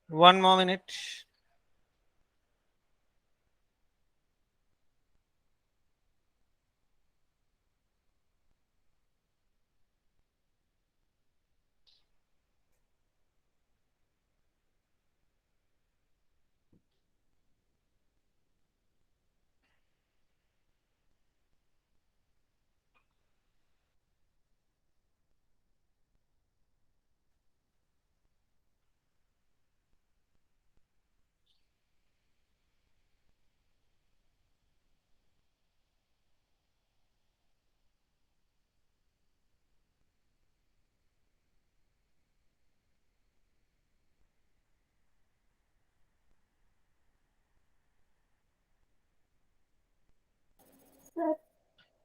One more minute.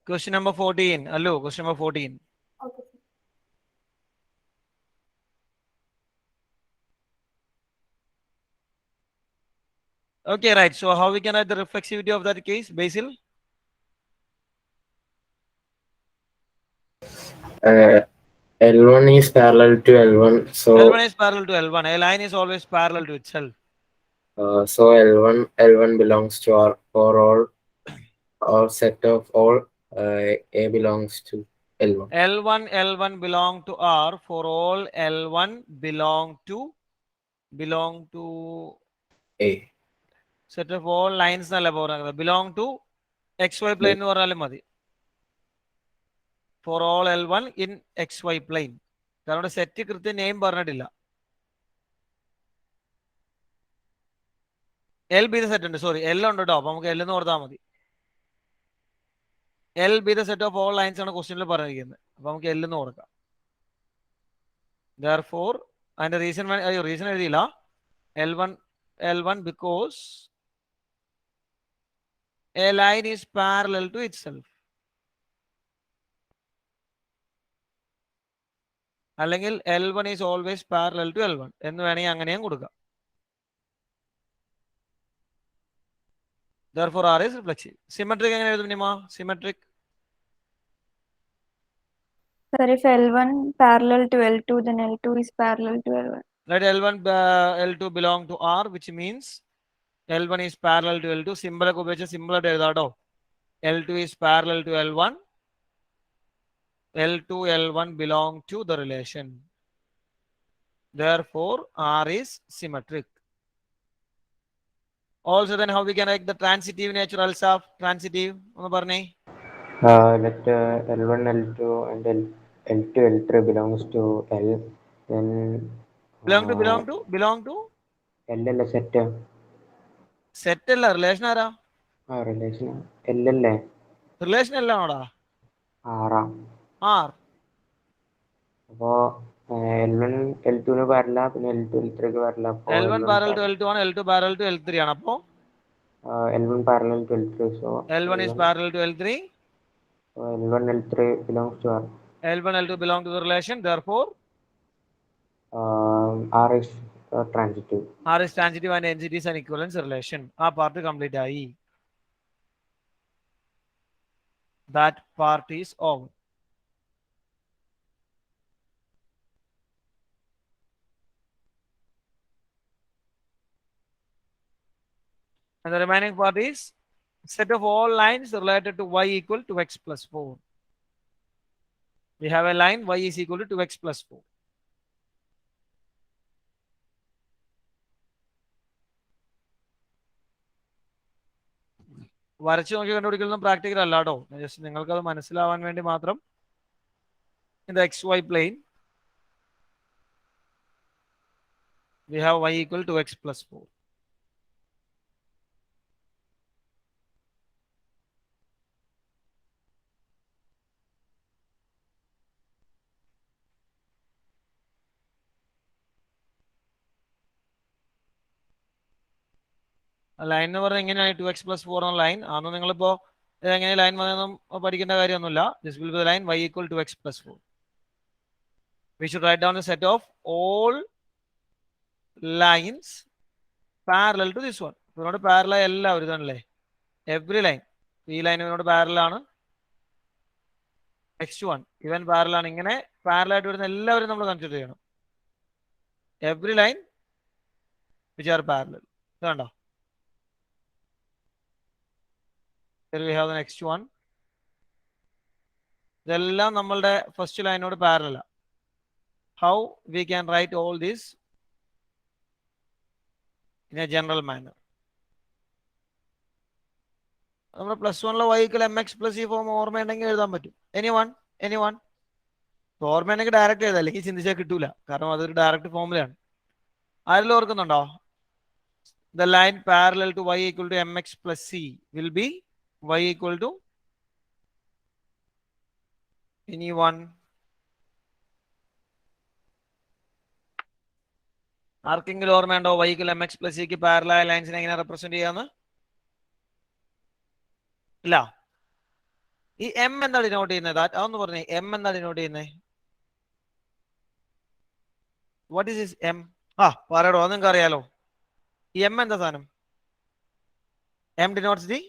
Question number 14. Hello, question number 14. Okay. Okay, right. So how we can write the reflexivity of that case, Basil? L1 is parallel to L1, so L1 is parallel to L1. A line is always parallel to itself. so L1 belongs to R for all set of all A belongs to L1. L1 belong to R for all L1 belong to A. set of all lines belong to xy plane എന്ന് പറഞ്ഞാലും മതി. For all L1 in xy plane. കാരണം set കൃത്യം name പറഞ്ഞിട്ടില്ല. L be the set ഉണ്ട്, sorry L ഉണ്ട് കേട്ടോ, അപ്പൊ നമുക്ക് L എന്ന് ഓർത്താൽ മതി. L be the set of all lines ആണ് ക്വസ്റ്റ്യനിൽ പറഞ്ഞിരിക്കുന്നത്, അപ്പൊ നമുക്ക് L എന്ന് ഓർക്കാം. Therefore, അതിന്റെ റീസൺ എഴുതിയില്ല. L1 because a line is parallel to itself. അല്ലെങ്കിൽ L1 is always parallel to L1 എന്ന് വേണമെങ്കിൽ അങ്ങനെയും കൊടുക്കാം. Therefore, R is reflexive. Symmetric എങ്ങനെ എഴുതും Nima? Symmetric. Sir, if L1 parallel to L2, then L2 is parallel to L1. Let L1 L2 belong to R, which means L1 is parallel to L2. Symbol ഒക്കെ ഉപയോഗിച്ച് simple ആയിട്ട് എഴുതാട്ടോ. L2 is parallel to L1. L2, L1 belong to the relation. Therefore, R is symmetric. Also, then how we can write the transitive nature also of transitive? ഒന്ന് പറഞ്ഞേ. Let L1, L2 and L2, L3 belongs to L. Then belong to L അല്ലേ set അല്ല relation ആരാ? Relation L അല്ലേ? Relation അല്ലാണോടാ? ആറാ. R. അപ്പോ L1 L2 പാരല, പിന്നെ L2 L3 പാരല. L1 parallel to L2 ആണ്, L2 parallel to L3 ആണ്. അപ്പോ L1 parallel to L3, so L1 is parallel to L3. L1 L3 belongs to R. L1 L2 belong to the relation. Therefore, R is transitive. R is transitive and NCT is an equivalence relation. ആ part complete ആയി. That part is over. And the remaining part is set of all lines related to y equal to x plus 4. We have a line y is equal to 2x plus 4. വരച്ചു നോക്കി കണ്ടുപിടിക്കുന്ന practical അല്ലാട്ടോ, just നിങ്ങൾക്ക് അത് മനസ്സിലാവാൻ വേണ്ടി മാത്രം. In the xy plane, we have y equal to x plus 4. Line എന്ന് പറഞ്ഞാൽ എങ്ങനെയാണ് 2x plus 4 എന്ന ലൈൻ ആണെന്ന് നിങ്ങളിപ്പോ എങ്ങനെ ലൈൻ വന്നതെന്നും പഠിക്കേണ്ട കാര്യമൊന്നുമില്ല. This will be the line y equal to x plus 4. We should write down the set of all lines parallel to this one. ഇതിനോട് പാരലൽ എല്ലാവരും ഇതാണല്ലേ, എവറി ലൈൻ. ഈ ലൈൻ ഇതിനോട് പാരലൽ ആണ്. x1 ഇവൻ പാരലൽ ആണ്. ഇങ്ങനെ പാരലൽ ആയിട്ട് വരുന്ന എല്ലാവരും നമ്മൾ കൺസിഡർ ചെയ്യണം. Every line which are parallel. ഇത് കണ്ടോ, here we have the next one. ഇതെല്ലാം നമ്മളുടെ ഫസ്റ്റ് ലൈനോട് parallel. How we can write all this in a general manner? നമ്മൾ +1 y equal mx plus ഈ ഫോം ഓർമ്മയുണ്ടെങ്കിൽ എഴുതാൻ പറ്റും. എനിവൺ ഓർമ്മയുണ്ടെങ്കിൽ ഡയറക്റ്റ് എഴുതാം, അല്ലെങ്കിൽ ചിന്തിച്ചാൽ കിട്ടൂല, കാരണം അതൊരു ഡയറക്റ്റ് ഫോമുലയാണ്. ആരെങ്കിലും ഓർക്കുന്നുണ്ടോ? The line parallel to y equal to mx plus c will be y equal to anyone? ആർക്കെങ്കിലും ഓർമ്മയുണ്ടോ y equal mx plus c ക്ക് പാരലൽ ലൈൻസിനെ എങ്ങനെ റെപ്രസെന്റ് ചെയ്യാന്ന്? ഇല്ല. ഈ m എന്താ ഡിനോട്ട് ചെയ്യുന്നത്? അതൊന്ന് പറഞ്ഞേ, m എന്താ ഡിനോട്ട് ചെയ്യുന്നത്? What is this m? പറയടോ, അത് നിങ്ങൾക്ക് അറിയാലോ. ഈ m എന്താ സാധനം? m denotes the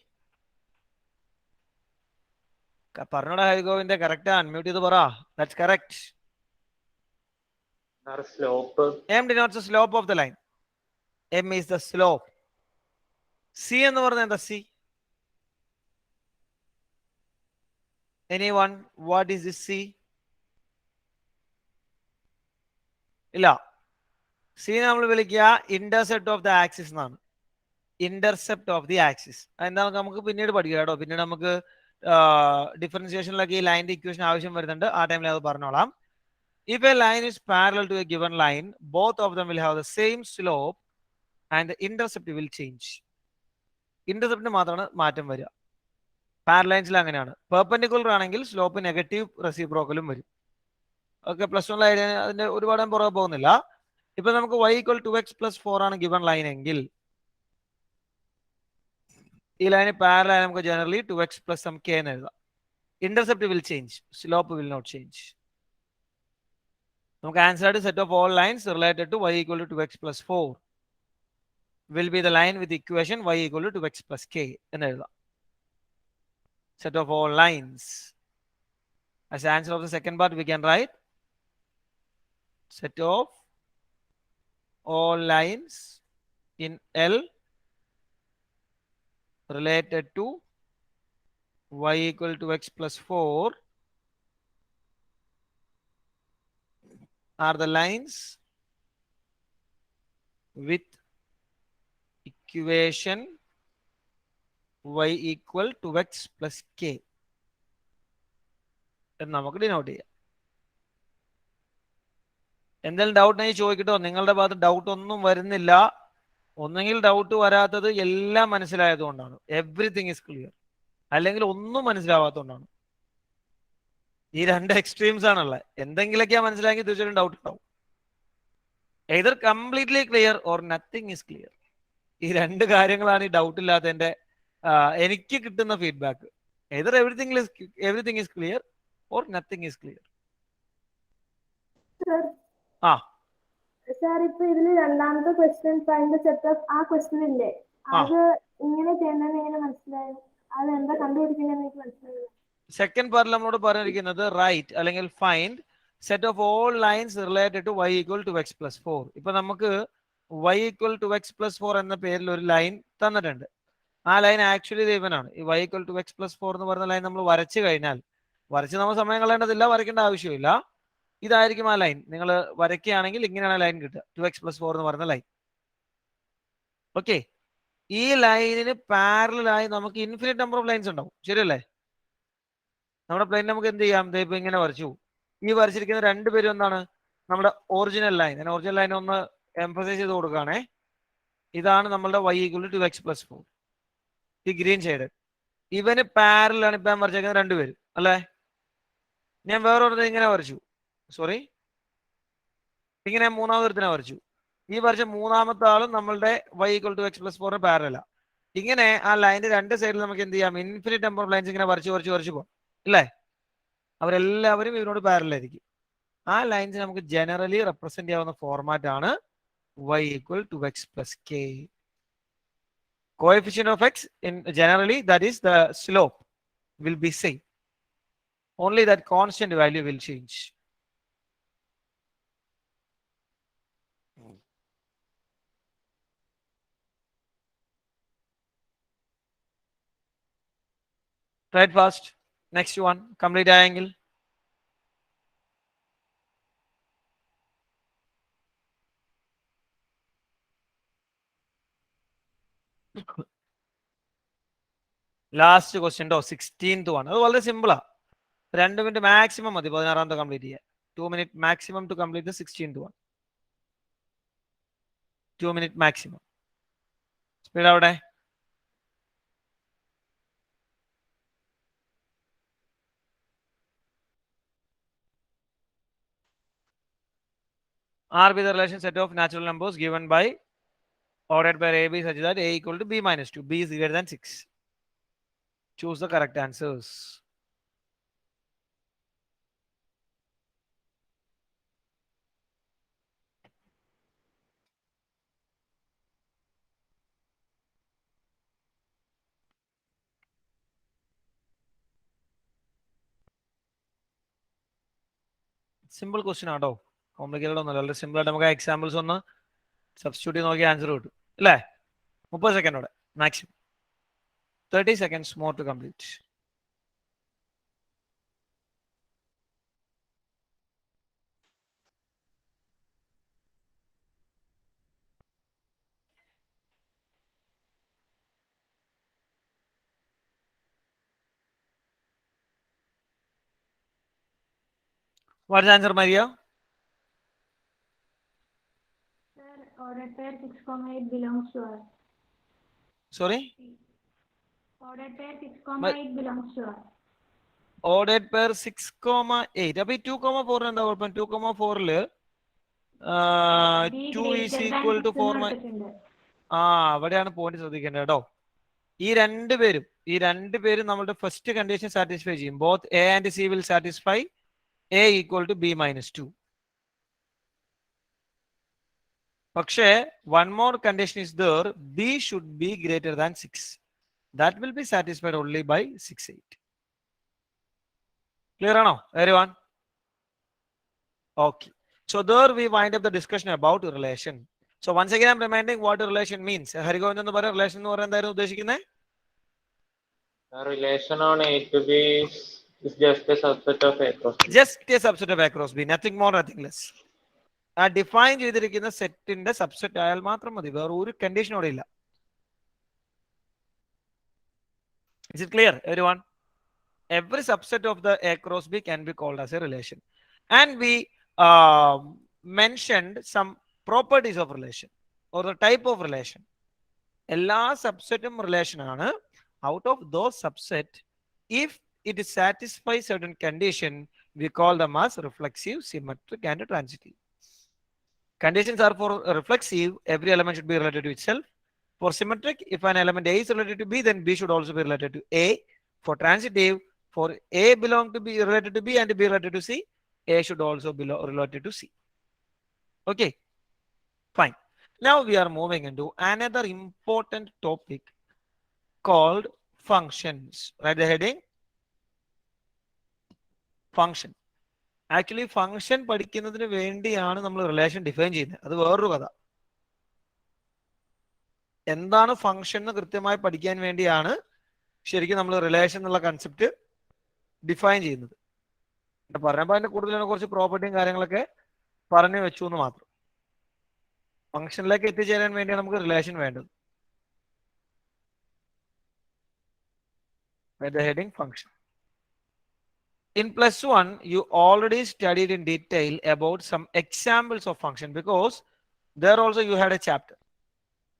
പറഞ്ഞോടാ ഹരിഗോവിന്റെ, കറക്റ്റ് അൺമ്യൂട്ട് ചെയ്ത് പറ. That's correct. Slope. m denotes the slope of the line. m is the slope. c എന്ന് പറഞ്ഞാൽ എന്താ? c. Anyone? What is this c? ഇല്ല. c നമ്മൾ വിളിക്കുക ഇന്റർസെപ്റ്റ് ഓഫ് ദ ആക്സിസ് എന്നാണ്. ഇന്റർസെപ്റ്റ് ഓഫ് ദി ആക്സിസ് എന്താ നമുക്ക് പിന്നീട് പഠിക്കാം കേട്ടോ. പിന്നീട് നമുക്ക് ഡിഫറൻസിയേഷനിലൊക്കെ ഈ ലൈനിന്റെ ഇക്വേഷൻ ആവശ്യം വരുന്നുണ്ട്. ആ ടൈമിൽ അത് പറഞ്ഞോളാം. If a line is parallel to a given line, both of them will have the same slope and the intercept will change. ഇന്റർസെപ്റ്റിന് മാത്രമാണ് മാറ്റം വരിക. പാരലൈൻസിൽ അങ്ങനെയാണ്. പെർപെൻഡിക്കുലർ ആണെങ്കിൽ സ്ലോപ്പ് നെഗറ്റീവ് റെസിപ്രോക്കലും വരും. ഓക്കെ, +1 അതിന്റെ ഒരുപാട് പുറകെ പോകുന്നില്ല. ഇപ്പൊ നമുക്ക് y equal to x plus 4 ആണ് ഗിവൺ ലൈൻ എങ്കിൽ ഈ ലൈന് പാരലൽ നമുക്ക് generally 2x plus some k എന്ന് എഴുതാം. Intercept will change, slope will not change. നമുക്ക് answer set of all lines related to y equal to 2x plus 4 will be the line with equation y equal to 2x plus k എന്ന് എഴുതാം. Set of all lines. As answer of the second part, we can write set of all lines in L related to y equal to x plus 4 are the lines with equation y equal to x plus k. എന്ന് നമുക്ക് denote ചെയ്യാം. എന്തെങ്കിലും doubt ഉണ്ടെങ്കിൽ ചോദിക്കട്ടോ. നിങ്ങളുടെ ഭാഗത്ത് doubt ഒന്നും വരുന്നില്ല. ഒന്നെങ്കിൽ ഡൗട്ട് വരാത്തത് എല്ലാം മനസ്സിലായതുകൊണ്ടാണ്, എവ്രിതിങ് ഇസ് ക്ലിയർ, അല്ലെങ്കിൽ ഒന്നും മനസ്സിലാവാത്തതുകൊണ്ടാണ്. ഈ രണ്ട് എക്സ്ട്രീംസ് ആണുള്ളത്. എന്തെങ്കിലൊക്കെയാ മനസ്സിലായെങ്കിൽ തീർച്ചയായിട്ടും ഡൗട്ട് ഉണ്ടാവും. either completely clear or nothing is clear. ഈ രണ്ട് കാര്യങ്ങളാണ് ഈ ഡൗട്ട് ഇല്ലാത്തതിന്റെ എനിക്ക് കിട്ടുന്ന feedback. either everything is clear or nothing is clear. Sir. Sir, ഇപ്പൊ ഇതിൽ രണ്ടാമത്തെ ക്വസ്റ്റ്യൻ ഫൈൻഡ് സെറ്റ് ഓഫ് ആ ക്വസ്റ്റ്യൻ ഇല്ലേ, അത് ഇങ്ങനെ ചെയ്യുന്നതെന്ന് എങ്ങനെ മനസ്സിലായി? അത് എന്താ കണ്ടുപിടിക്കുന്നതെന്ന് എനിക്ക് മനസ്സിലായില്ല. സെക്കൻഡ് പാർട്ടിൽ നമ്മളോട് പറഞ്ഞിരിക്കുന്നത് റൈറ്റ് അല്ലെങ്കിൽ find set of all lines related to y equal to x plus 4. ഇപ്പൊ നമുക്ക് y equal to x plus 4 എന്ന പേരിൽ ഒരു ലൈൻ തന്നിട്ടുണ്ട്. ആ ലൈൻ ആക്ച്വലി ഇവനാണ്. ഈ y equal to x plus 4 എന്ന് പറയുന്ന ലൈൻ നമ്മൾ വരച്ചു കഴിഞ്ഞാൽ, വരച്ച് നമ്മൾ സമയം കളയേണ്ടതില്ല, വരയ്ക്കേണ്ട ആവശ്യമില്ല. ഇതായിരിക്കും ആ ലൈൻ. നിങ്ങൾ വരയ്ക്കുകയാണെങ്കിൽ ഇങ്ങനെയാണ് ലൈൻ കിട്ടുക, 2x plus 4 എന്ന് പറയുന്ന ലൈൻ. ഓക്കെ, ഈ ലൈനിന് പാരലായി നമുക്ക് ഇൻഫിനിറ്റ് നമ്പർ ഓഫ് ലൈൻസ് ഉണ്ടാവും. ശരിയല്ലേ? നമ്മുടെ പ്ലെയിൻ നമുക്ക് എന്ത് ചെയ്യാം? ഇപ്പൊ ഇങ്ങനെ വരച്ചു. ഈ വരച്ചിരിക്കുന്ന രണ്ടുപേരും എന്താണ്? നമ്മുടെ ഒറിജിനൽ ലൈൻ. ഞാൻ ഒറിജിനൽ ലൈൻ ഒന്ന് എംഫസൈസ് ചെയ്ത് കൊടുക്കുകയാണേ. ഇതാണ് നമ്മളുടെ y equal to x plus 4, ഈ ഗ്രീൻ ഷെയ്ഡ്. ഇവന് പാരലാണ് ഇപ്പൊ ഞാൻ വരച്ചേക്കുന്നത് രണ്ടുപേരും, അല്ലേ? ഞാൻ വേറൊരു ഇങ്ങനെ വരച്ചു, സോറി, ഇങ്ങനെ മൂന്നാമതൊരുത്തിനെ വരച്ചു. ഈ വരച്ച മൂന്നാമത്തെ ആളും നമ്മളുടെ y equal to x plus 4 പാരല. ഇങ്ങനെ ആ ലൈനിന്റെ രണ്ട് സൈഡിൽ നമുക്ക് എന്ത് ചെയ്യാം? ഇൻഫിനിറ്റ് നമ്പർ ഓഫ് ലൈൻസ് ഇങ്ങനെ വരച്ചു പോകും, അല്ലേ? അവരെല്ലാവരും ഇവനോട് പാരലായിരിക്കും. ആ ലൈൻസ് നമുക്ക് ജനറലി റെപ്രസെന്റ് ചെയ്യാവുന്ന ഫോർമാറ്റ് ആണ് y equal to x plus k. Coefficient of x in generally, that is the slope, will be same. Only that constant value will change. Try it fast. Next one, complete triangle. Last question ഉണ്ടോ? 16th one. അത് വളരെ സിമ്പിളാ. 2 minute maximum മതി 16ാമത്തെ complete ചെയ്യാൻ. 2 minutes maximum to complete the 16th one. 2 minutes maximum. Speed അവിടെ. R be the relation set of natural numbers given by ordered by AB such that A equal to B minus 2. B is greater than 6. Choose the correct answers. Simple question ആണോ, complicated ഒന്നുമല്ല. വളരെ simple ആയിട്ട് നമുക്ക് examples ഒന്ന് substitute ചെയ്ത് നോക്കി answer കിട്ടും, അല്ലേ? 30 സെക്കൻഡോടെ maximum. 30 seconds more to complete. What's the answer, Maria? Sir, ordered pair 6,8 belongs to R. Sorry? Ordered pair 6,8 belongs to R. Ordered pair 6,8. അപ്പൊ ഈ 2,4 എന്താ കുഴപ്പം? 2,4 2 is equal to 4. അവിടെയാണ് പോയിന്റ് ശ്രദ്ധിക്കേണ്ടത് കേട്ടോ. ഈ രണ്ടുപേരും നമ്മുടെ ഫസ്റ്റ് കണ്ടീഷൻ സാറ്റിസ്ഫൈ ചെയ്യും. Both A and C will satisfy A equal to B minus 2. പക്ഷേ one more condition is there, B should be greater than 6. That will be satisfied only by 6, 8. Clear or no, everyone? Okay. So there we wind up the discussion about relation. So once again I'm reminding what relation means. Harigovindan എന്ന് പറയുന്ന relation എന്ന് പറയുന്നത് എന്തായിരുന്നു ഉദ്ദേശിക്കുന്നത്? A relation on A to B is just a subset of A cross B. Just a subset of A cross B, nothing more, nothing less. ആ define ചെയ്തിരിക്കുന്ന സെറ്റിന്റെ subset ആയാൽ മാത്രം മതി, വേറെ ഒരു കണ്ടീഷൻ അവിടെ ഇല്ല. Is it clear, everyone? Every subset of the A cross B can be called as a relation. And we mentioned some properties of relation or the type of relation. എല്ലാ സബ്സെറ്റും relation ആണ്. Out of those subset, if it satisfies certain condition, we call them as reflexive, symmetric, and transitive. Conditions are for reflexive, every element should be related to itself. For symmetric, if an element A is related to B, then B should also be related to A. For transitive, for A belong to be related to B and B related to C, A should also be related to C. Okay, fine. Now we are moving into another important topic called functions. Write the heading. Function. Actually, function പഠിക്കുന്നതിന് വേണ്ടിയാണ് നമ്മൾ relation define ചെയ്യുന്നത്. അത് വേറൊരു കഥ. എന്താണ് function എന്ന് കൃത്യമായി പഠിക്കാൻ വേണ്ടിയാണ് ശരിക്കും നമ്മൾ റിലേഷൻ എന്നുള്ള കൺസെപ്റ്റ് ഡിഫൈൻ ചെയ്യുന്നത്. പറഞ്ഞപ്പോൾ അതിന്റെ കൂടുതലാണ് കുറച്ച് പ്രോപ്പർട്ടിയും കാര്യങ്ങളൊക്കെ പറഞ്ഞു വെച്ചു എന്ന് മാത്രം. ഫംഗ്ഷനിലേക്ക് എത്തിച്ചേരാൻ വേണ്ടിയാണ് നമുക്ക് റിലേഷൻ വേണ്ടത്. The heading function. In +1, you already studied in detail about some examples of function because there also you had a chapter.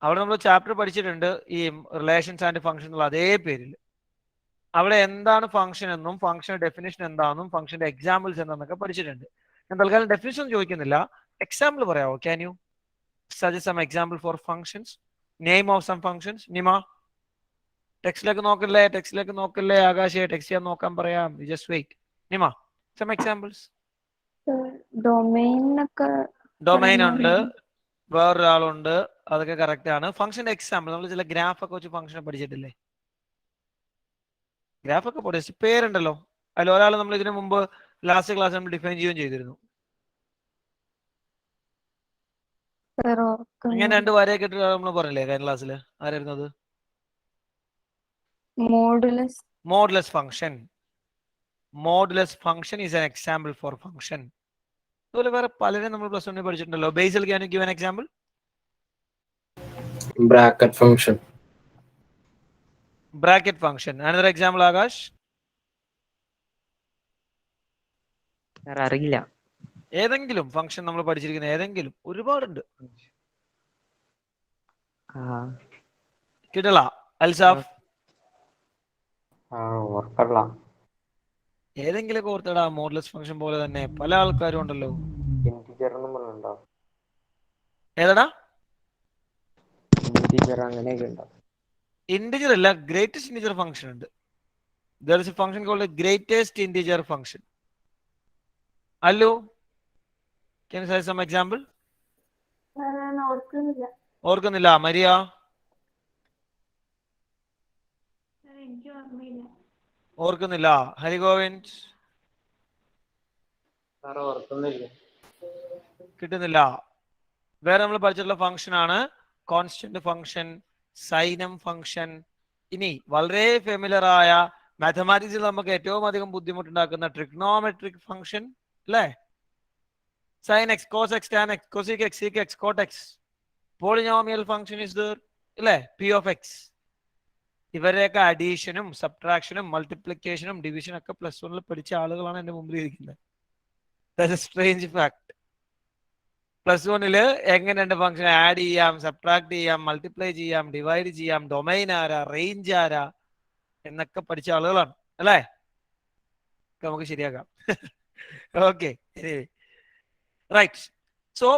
അവിടെ നമ്മൾ ചാപ്റ്റർ പഠിച്ചിട്ടുണ്ട് ഈ റിലേഷൻസ് ആൻഡ് ഫംഗ്ഷൻ എന്നുള്ള അതേ പേരിൽ. അവിടെ എന്താണ് ഫംഗ്ഷൻ എന്നും ഫംഗ്ഷൻ ഡെഫിനിഷൻ എന്താണെന്നും ഫംഗ്ഷന്റെ എക്സാമ്പിൾസ് എന്താണെന്നൊക്കെ പഠിച്ചിട്ടുണ്ട്. ഞാൻ തൽക്കാലം ഡെഫിനിഷൻ ചോദിക്കുന്നില്ല, എക്സാമ്പിൾ പറയാമോ? Can you suggest some example for functions? Name of some functions. Nima, ടെക്സ്റ്റിലേക്ക് നോക്കല്ലേ ആകാശേ, ടെക്സ്റ്റ് ചെയ്യാൻ നോക്കാൻ പറയാം. Just wait. Nima, some examples. Domain ഉണ്ട്, വേറൊരാളുണ്ട്, അതൊക്കെ കറക്റ്റ് ആണ്. ഫംഗ്ഷന്റെ എക്സാമ്പിൾ നമ്മൾ ചില ഗ്രാഫ് ഒക്കെ വെച്ച് ഫംഗ്ഷനെ പഠിച്ചിട്ടില്ലേ? ഗ്രാഫ് ഒക്കെ പഠിച്ചു, പേരുണ്ടല്ലോ. അതിൽ ഒരാൾ നമ്മൾ ഇതിനു മുമ്പ് ലാസ്റ്റ് ക്ലാസ് നമ്മൾ ഡിഫൈൻ ചെയ്യുകയും ചെയ്തിരുന്നു. അങ്ങനെ 2 വരയൊക്കെ ഇട്ട് നമ്മൾ പറഞ്ഞില്ലേ കഴിഞ്ഞ ക്ലാസ്സിൽ? ആരായിരുന്നു അത്? Modulus function. Modulus function is an example for function. അതുപോലെ വേറെ പലരും നമ്മൾ +1 പഠിച്ചിട്ടുണ്ടല്ലോ. Basil, can you give an example? Bracket function. Bracket function. Another example, Akash? അറിയില്ല. ഏതെങ്കിലും ഫംഗ്ഷൻ നമ്മൾ പഠിച്ചിരിക്കുന്ന ഏതെങ്കിലും? ഒരുപാടുണ്ട്. കിട്ടല അൽസാഫ്? ഏതെങ്കിലും ഓർത്തടാ. മോഡുലസ് ഫംഗ്ഷൻ പോലെ തന്നെ പല ആൾക്കാരും ഉണ്ടല്ലോ. ഏതാടാ? ഇന്റിജർ അല്ല, ഗ്രേറ്റസ്റ്റ് ഇന്റിജർ ഫംഗ്ഷൻ ഉണ്ട്. There is a function called the greatest integer function. Allu, can you say some example? ഓർക്കുന്നില്ല. മരിയ? ഓർക്കുന്നില്ല. ഹരിഗോവിന്ദ്? കിട്ടുന്നില്ല. വേറെ നമ്മൾ പഠിച്ചിട്ടുള്ള ഫംഗ്ഷൻ ആണ് കോൺസ്റ്റന്റ് ഫംഗ്ഷൻ, സൈനം ഫംഗ്ഷൻ. ഇനി വളരെ ഫെമിലർ ആയ മാത്തമാറ്റിക്സിൽ നമുക്ക് ഏറ്റവും അധികം ബുദ്ധിമുട്ടുണ്ടാക്കുന്ന ട്രിഗ്നോമെട്രിക് ഫംഗ്ഷൻ അല്ലേ? Sine x, cos x, tan x, cosec x, sec x, cot x. Polynomial function is there അല്ലേ? P of x. ഇവരെയൊക്കെ അഡീഷനും സബ്ട്രാക്ഷനും മൾട്ടിപ്ലിക്കേഷനും ഡിവിഷനും ഒക്കെ +1 പഠിച്ച ആളുകളാണ് എന്റെ മുമ്പിൽ ഇരിക്കുന്നത്. That's A strange fact. +1 എങ്ങനെ 2 ഫംഗ്ഷൻ ആഡ് ചെയ്യാം, സബ്ട്രാക്ട് ചെയ്യാം, മൾട്ടിപ്ലൈ ചെയ്യാം, ഡിവൈഡ് ചെയ്യാം, ഡൊമൈൻ ആരാ, റേഞ്ച് ആരാ എന്നൊക്കെ പഠിച്ച ആളുകളാണ് അല്ലേ? നമുക്ക് ശരിയാക്കാം. Okay, right. So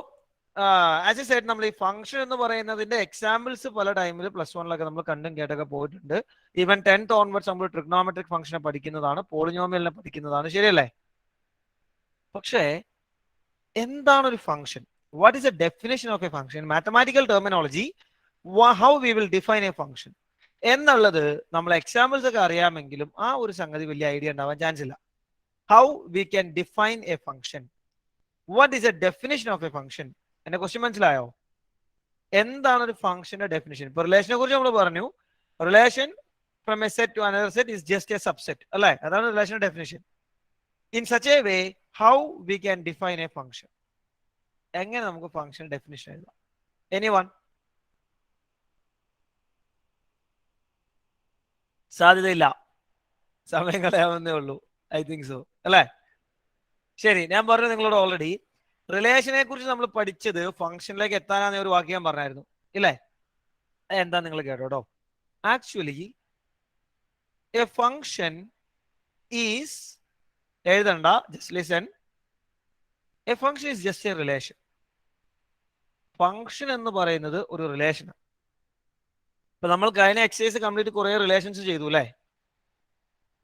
as a said, നമ്മൾ ഈ ഫംഗ്ഷൻ എന്ന് പറയുന്നതിന്റെ എക്സാമ്പിൾസ് പല ടൈമിൽ +1 നമ്മൾ കണ്ടും കേട്ടൊക്കെ പോയിട്ടുണ്ട്. ഈവൻ 10th ഓൺവേർഡ്സ് നമ്മൾ ട്രിഗ്നോമെട്രിക് ഫംഗ്ഷനെ പഠിക്കുന്നതാണ്, പോളിനോമിയലിനെ പഠിക്കുന്നതാണ്, ശരിയല്ലേ? പക്ഷേ എന്താണ് ഒരു function? What is A definition of A function? Mathematical terminology, how we will define A function എന്നുള്ളത് നമ്മൾ എക്സാമ്പിൾസ് ഒക്കെ അറിയാമെങ്കിലും ആ ഒരു സംഗതി വലിയ ഐഡിയ ഉണ്ടാവാൻ ചാൻസ് ഇല്ല. How we can define A function? What is A definition of A function? എന്റെ ക്വസ്റ്റ്യൻ മനസ്സിലായോ? എന്താണ് ഒരു ഫംഗ്ഷന്റെ ഡെഫിനിഷൻ? ഇപ്പൊ റിലേഷനെ കുറിച്ച് നമ്മൾ പറഞ്ഞു. Relation from a set to another set is just a subset. അല്ലേ? അതാണ് relation definition. In such a way, how we can define a function? എങ്ങനെ നമുക്ക് ഫംഗ്ഷൻ ഡെഫിനിഷൻ എഴുതാം? Anyone? സാധ്യതയില്ല, സമയം കളയാവുന്നേ ഉള്ളൂ. ഐ തിങ്ക് സോ, അല്ലേ? ശരി, ഞാൻ പറഞ്ഞു നിങ്ങളോട് ഓൾറെഡി റിലേഷനെ കുറിച്ച് നമ്മൾ പഠിച്ചത് ഫംഗ്ഷനിലേക്ക് എത്താനാണ് ഒരു വാക്ക് ഞാൻ പറഞ്ഞായിരുന്നു, ഇല്ലേ? എന്താ നിങ്ങൾ കേട്ടോ? ആക്ച്വലി എ ഫംഗ്ഷൻ ഈസ്, എഴുതണ്ട, just listen. A function is just a relation. Function എന്ന് പറയുന്നത് ഒരു റിലേഷനാണ്. ഇപ്പൊ നമ്മൾ കഴിഞ്ഞ എക്സസൈസ് കംപ്ലീറ്റ് കുറെ റിലേഷൻസ് ചെയ്തു, അല്ലേ?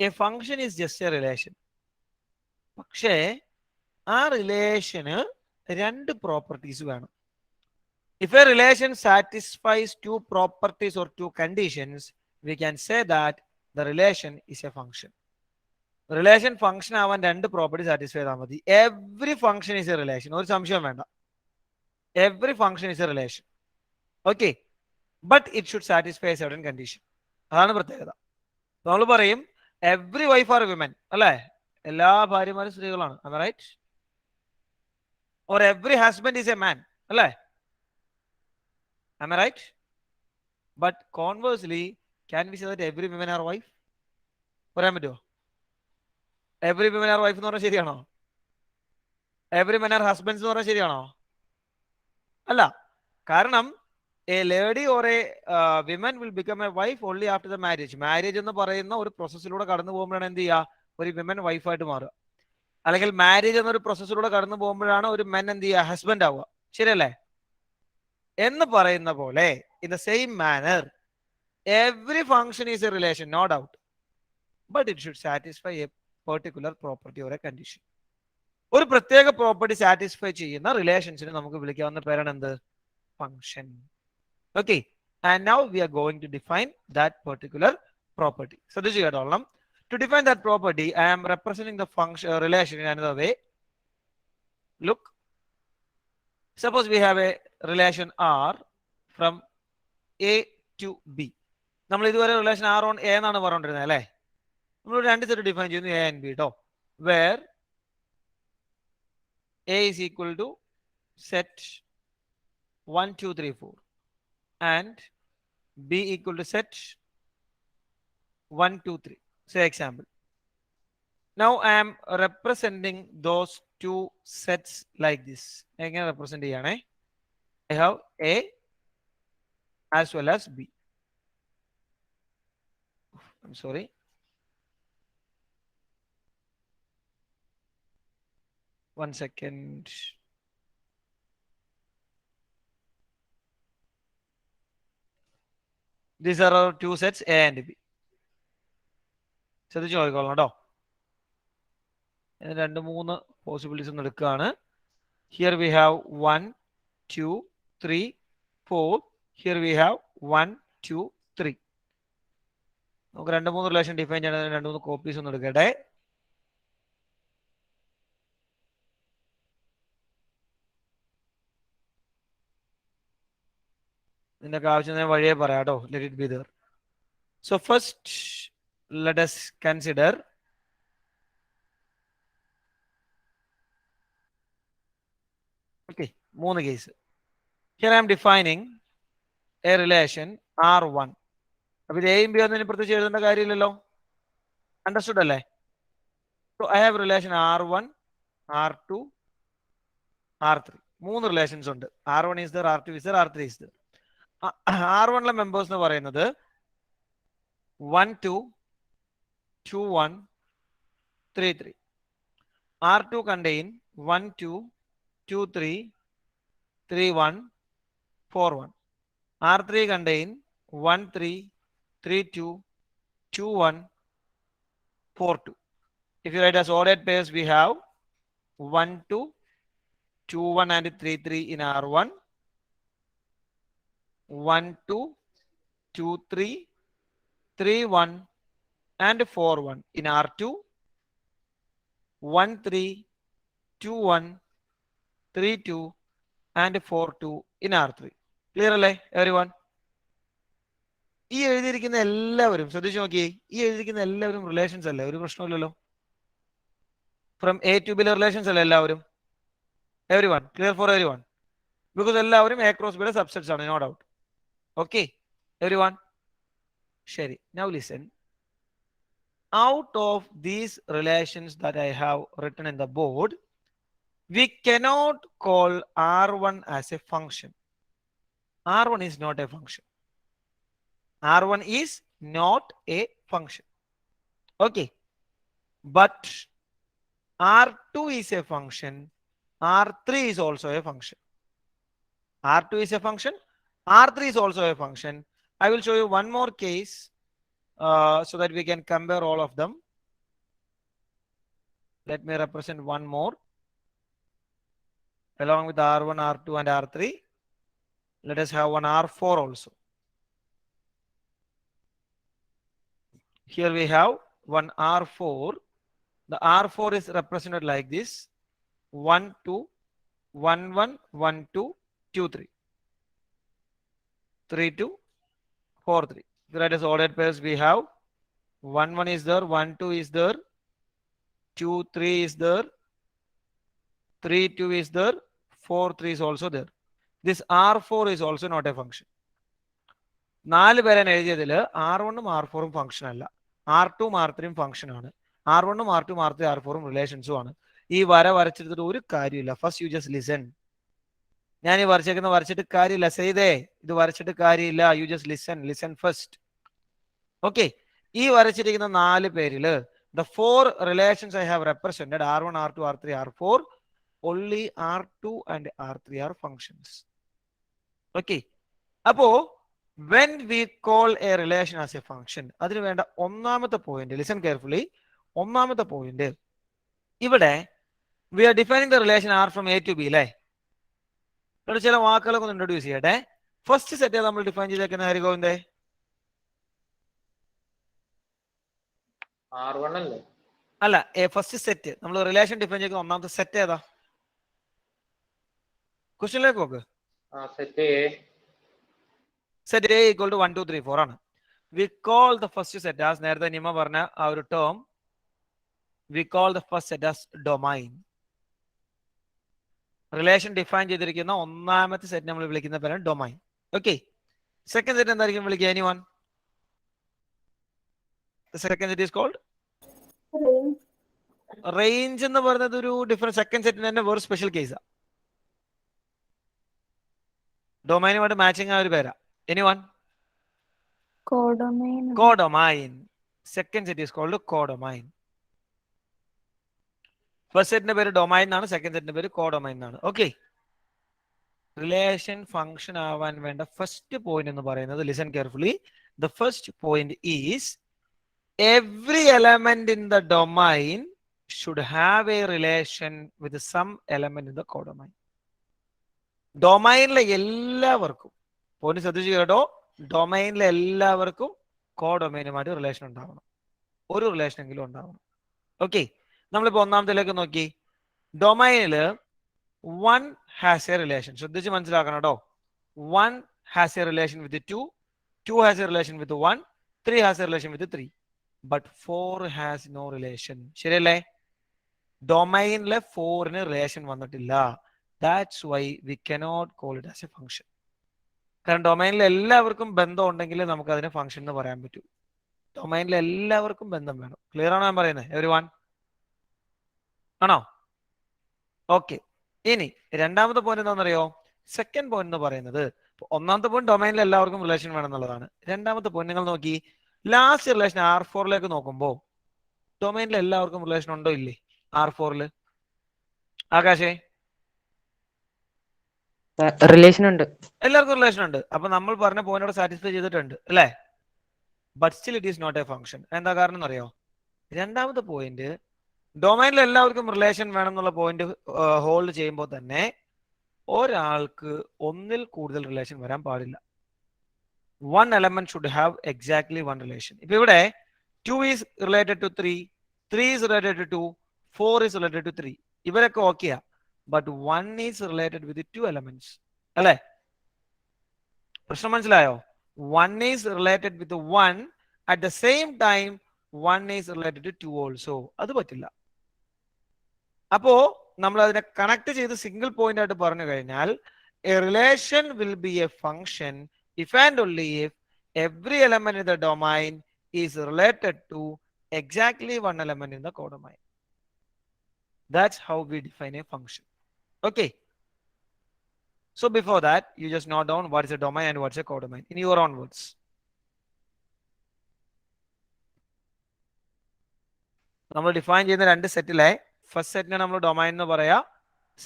A function is just a relation. പക്ഷേ ആ റിലേഷന് രണ്ട് പ്രോപ്പർട്ടീസ് വേണം. If a relation satisfies two properties or two conditions, we can say that the relation is a function. Relation function ആവാൻ രണ്ട് പ്രോപ്പർട്ടി സാറ്റിസ്ഫൈ ചെയ്താൽ മതി. Every function is a relation, ഒരു സംശയം വേണ്ട. Every function is a relation, okay, but it should satisfy A certain condition. അതാണ് പ്രത്യേകത. നമ്മൾ പറയും എവറി വൈഫ് ആർ വിമൻ, അല്ലേ? എല്ലാ ഭാര്യമാരും സ്ത്രീകളാണ്, right? Or every husband is a man, അല്ലേ? Am I right? But conversely, can we say that every women are wife? പറയാൻ പറ്റുമോ? എവറി വിമൻ ആർ വൈഫ് എന്ന് പറഞ്ഞാൽ ശരിയാണോ? എവറി മെൻ ആർ ഹസ്ബൻഡ്സ് എന്ന് പറഞ്ഞാൽ ശരിയാണോ? അല്ല. കാരണം A lady or A women will become A wife only after the marriage. Marriage എന്ന് പറയുന്ന ഒരു പ്രോസസ്സിലൂടെ കടന്നു പോകുമ്പോഴാണ് എന്ത് ചെയ്യുക, ഒരു വിമൻ വൈഫായിട്ട് മാറുക. അല്ലെങ്കിൽ മാരേജ് എന്നൊരു പ്രോസസ്സിലൂടെ കടന്നു പോകുമ്പോഴാണ് ഒരു മെൻ എന്ത് ചെയ്യുക, ഹസ്ബൻഡ് ആവുക. ശരിയല്ലേ? എന്ന് പറയുന്ന പോലെ in the same manner every function is a relation, no doubt, but it should satisfy a particular property or a condition. ഒരു പ്രത്യേക പ്രോപ്പർട്ടി സാറ്റിസ്ഫൈ ചെയ്യുന്ന റിലേഷൻസിന് നമുക്ക് വിളിക്കാവുന്ന പേരാണ് എന്ത്? Function. Okay, and now we are going to define that particular property. ശ്രദ്ധിച്ചു കേട്ടോളണം. To define that property, I am representing the function relation in another way. Look, suppose we have a relation R from A to B. നമ്മൾ ഇതുവരെ relation R on A എന്നാണ് പറഞ്ഞുകൊണ്ടിരുന്നത്, അല്ലേ? നമ്മൾ രണ്ട് set define ചെയ്യുന്നു, A and B കേട്ടോ. Where A is equal to set 1 2 3 4 and B equal to set 1 2 3. Say example. Now I am representing those two sets like this. എങ്ങനെ represent ചെയ്യണേ? I have A as well as B. I'm sorry. One second. These are our two sets A and B. ശ്രദ്ധിച്ചു നോക്കിക്കോളാം കേട്ടോ. രണ്ട് മൂന്ന് possibilities ഒന്ന് എടുക്കുകയാണ്. Here we have 1 2 3 4. Here we have 1 2 3. നമുക്ക് രണ്ട് മൂന്ന് റിലേഷൻ ഡിഫൈൻ ചെയ്യണതിന് രണ്ട് മൂന്ന് കോപ്പീസ് ഒന്ന് എടുക്കട്ടെ. ഇതിന്റെ ആവശ്യം ഞാൻ വഴിയെ പറയാം കേട്ടോ. Let it be there. So first let us consider okay, മൂന്ന് case. Here I am defining a relation R1. അപ്പൊ ഇത് എയും ബി ഒന്നും പ്രത്യേകിച്ച് എഴുതേണ്ട കാര്യമില്ലല്ലോ. അണ്ടർസ്റ്റുഡ് അല്ലേ? So I have relation R1, R2, R3. മൂന്ന് റിലേഷൻസ് ഉണ്ട്. R1 is there, R2 is there, R3 is there. R1 members എന്ന് പറയുന്നത് 1 2 2 1 3 3. R2 contain 1 2 2 3 3 1 4 1. R3 contain 1 3 3 2 2 1 4 2. If you write as ordered pairs, we have 1 2 2 1 and 3 3 in R1, 1 2 2 3 3 1 and 4 1 in R2, 1 3 2 1 3 2 and 4 2 in R3. Clear alle everyone? ഈ എഴുതിയിരിക്കുന്ന എല്ലാവരും ശ്രദ്ധിച്ചു നോക്കിയേ, ഈ എഴുതിയിരിക്കുന്ന എല്ലാവരും റിലേഷൻസ് അല്ലേ, ഒരു പ്രശ്നമില്ലല്ലോ. ഫ്രം എ ടു ബിയിലെ റിലേഷൻസ് അല്ലേ എല്ലാവരും? Every one clear for every one? Because എല്ലാവരും എ ക്രോസ് ബിയുടെ സബ്സെറ്റ്സ് ആണ്, no doubt. Okay every one? ശരി. Now listen. Out of these relations that I have written in the board, we cannot call R1 as a function. R1 is not a function. R1 is not a function. Okay. But R2 is a function. R3 is also a function. R2 is a function. R3 is also a function. I will show you one more case so that we can compare all of them. Let me represent one more along with R1, R2 and R3. Let us have one R4 also. Here we have one R4. The R4 is represented like this: 1, 2, 1, 1, 1, 2, 2, 3. 3, 2, 4, 3. That is ordered pairs we have. 1, 1 is there, 1, 2 is there, 2, 3 is there, 3, 2 is there, 4, 3 is also there. This R4 is also not a function. 4 പേരാണ് എഴുതിയതിൽ R1ഉം R4ഉം function അല്ല, R2ഉം R3ഉം function ആണ്. R1ഉം R2ഉം R3 R4ഉം റിലേഷൻസും ആണ്. ഈ വര വരച്ചെടുത്തിട്ട് ഒരു കാര്യമില്ല. First you just listen. ഞാൻ ഈ വരച്ചിട്ട് കാര്യമില്ല ചെയ്തേ, ഇത് വരച്ചിട്ട് കാര്യമില്ല. You just listen first. Okay. ഈ വരച്ചിരിക്കുന്ന 4 പേരില് the 4 relations I have represented, R1, R2, R3, R4, only R2 and R3 are functions. Okay. അപ്പോ when we call a relation as a function, അതിന് വേണ്ട ഒന്നാമത്തെ പോയിന്റ്, ലിസൺ കെയർഫുള്ളി. ഒന്നാമത്തെ point ഇവിടെ we are defining the relation R from A to B അല്ലേ. ഇവിടെ ചില വാക്കുകളൊക്കെ ഒന്ന് ഇൻട്രൊഡ്യൂസ് ചെയ്യട്ടെ. ഫസ്റ്റ് സെറ്റ് നമ്മൾ ഡിഫൈൻ ചെയ്തേക്കുന്ന ഹരിഗോവിന്ദേ R1 അല്ലേ? അല്ല, ഫസ്റ്റ് സെറ്റ് നമ്മൾ റിലേഷൻ ഡിഫൈൻ ചെയ്യുന്ന ഒന്നാമത്തെ സെറ്റ് ഏതാ? ക്വസ്റ്റ്യനിലേക്ക് നോക്ക്. Set A. Set A equal to 1, 2, 3, 4 ആണ്. We call the first set as, നേരത്തെ നിമ പറഞ്ഞ ആ ഒരു term, we call the first set as domain. Relation define ചെയ്തിരിക്കുന്ന ഒന്നാമത്തെ സെറ്റ് നമ്മൾ വിളിക്കുന്ന പേരാണ് ഡൊമൈൻ. ഓക്കെ. സെക്കൻഡ് സെറ്റ് എന്തായിരിക്കും വിളിക്കുക? Anyone? The second set is called range എന്ന് പറയുന്നത് ഒരു ഡിഫറെന്റ് സെക്കൻഡ് സെറ്റിന് തന്നെ വേറെ സ്പെഷ്യൽ കേസാ. ഡൊമൈനുമായിട്ട് മാച്ചിങ് ആ ഒരു പേരാ. Anyone? Codomain. Codomain. Second set is called codomain. First സെറ്റിന്റെ പേര് ഡൊമൈൻ എന്നാണ്, സെക്കൻഡ് സെറ്റിന്റെ പേര് കോഡൊമൈൻ എന്നാണ്. ഓക്കെ. റിലേഷൻ ഫംഗ്ഷൻ ആവാൻ വേണ്ട ഫസ്റ്റ് പോയിന്റ് എന്ന് പറയുന്നത്, listen carefully, the first point is every element in the domain should have a relation with some element in the codomain. ഡൊമൈനിലെ എല്ലാവർക്കും, പോയിന്റ് ശ്രദ്ധിച്ചു കേട്ടോ, ഡൊമൈനിലെ എല്ലാവർക്കും കോഡൊമൈനുമായിട്ട് റിലേഷൻ ഉണ്ടാവണം, ഒരു റിലേഷൻ എങ്കിലും ഉണ്ടാവണം. ഓക്കെ. നമ്മളിപ്പോ ഒന്നാമത്തിലേക്ക് നോക്കി. ഡൊമൈനില് 1 has a relation. ശ്രദ്ധിച്ച് മനസ്സിലാക്കണം കേട്ടോ. 1 has a relation with 2, 2 has a relation with 1, 3 has a relation with 3. But 4 has no relation. ശരിയല്ലേ? ഡൊമൈനിലെ 4ന് റിലേഷൻ വന്നിട്ടില്ല. That's why we cannot call it as a function. കാരണം ഡൊമൈനിലെ എല്ലാവർക്കും ബന്ധം ഉണ്ടെങ്കിൽ നമുക്ക് അതിനെ ഫംഗ്ഷൻ എന്ന് പറയാൻ പറ്റൂ. ഡൊമൈനിലെ എല്ലാവർക്കും ബന്ധം വേണം. ക്ലിയർ ആണോ ഞാൻ പറയുന്നത്? എവരിവൺ ആണോ? ഓക്കെ. ഇനി രണ്ടാമത്തെ പോയിന്റ് എന്താണെന്നറിയോ? സെക്കൻഡ് പോയിന്റ് എന്ന് പറയുന്നത്, ഒന്നാമത്തെ പോയിന്റ് ഡൊമൈനിൽ എല്ലാവർക്കും റിലേഷൻ വേണം എന്നുള്ളതാണ്. രണ്ടാമത്തെ പോയിന്റ് നിങ്ങൾ നോക്കി, ലാസ്റ്റ് റിലേഷൻ R4ലേക്ക് നോക്കുമ്പോൾ ഡൊമൈനിൽ എല്ലാവർക്കും റിലേഷൻ ഉണ്ടോ ഇല്ലേ? R4ല് ആകാശേ റിലേഷൻ ഉണ്ട്, എല്ലാവർക്കും റിലേഷൻ ഉണ്ട്. അപ്പൊ നമ്മൾ പറഞ്ഞ പോയിന്റോട് സാറ്റിസ്ഫൈ ചെയ്തിട്ടുണ്ട് അല്ലേ? But still it is not a function. എന്താ കാരണം എന്നറിയോ? രണ്ടാമത്തെ പോയിന്റ് ഡൊമൈനിൽ എല്ലാവർക്കും റിലേഷൻ വേണം എന്നുള്ള പോയിന്റ് ഹോൾഡ് ചെയ്യുമ്പോൾ തന്നെ ഒരാൾക്ക് ഒന്നിൽ കൂടുതൽ റിലേഷൻ വരാൻ പാടില്ല. One element should have exactly one relation. ഇപ്പൊ ഇവിടെ 2 is related to 3, 3 is related to 2, 4 is related to 3. ഇവരൊക്കെ ഓക്കെയാ. But 1 is related with the 2 elements. അല്ലേ? പ്രശ്നം മനസ്സിലായോ? 1 is related with 1 at the same time 1 is related to 2 also. അത് പറ്റില്ല. അപ്പോ നമ്മൾ അതിനെ കണക്ട് ചെയ്ത് സിംഗിൾ പോയിന്റ് ആയിട്ട് പറഞ്ഞു കഴിഞ്ഞാൽ a relation will be a function if and only if every element in the domain is related to exactly one element in the codomain. That's how we define a function. Okay. So before that, you just note down what is a domain and what's a codomain in your own words. നമ്മൾ define ചെയ്യുന്ന രണ്ട് സെറ്റിലെ first സെറ്റിനെ നമ്മൾ domain എന്ന് പറയാ,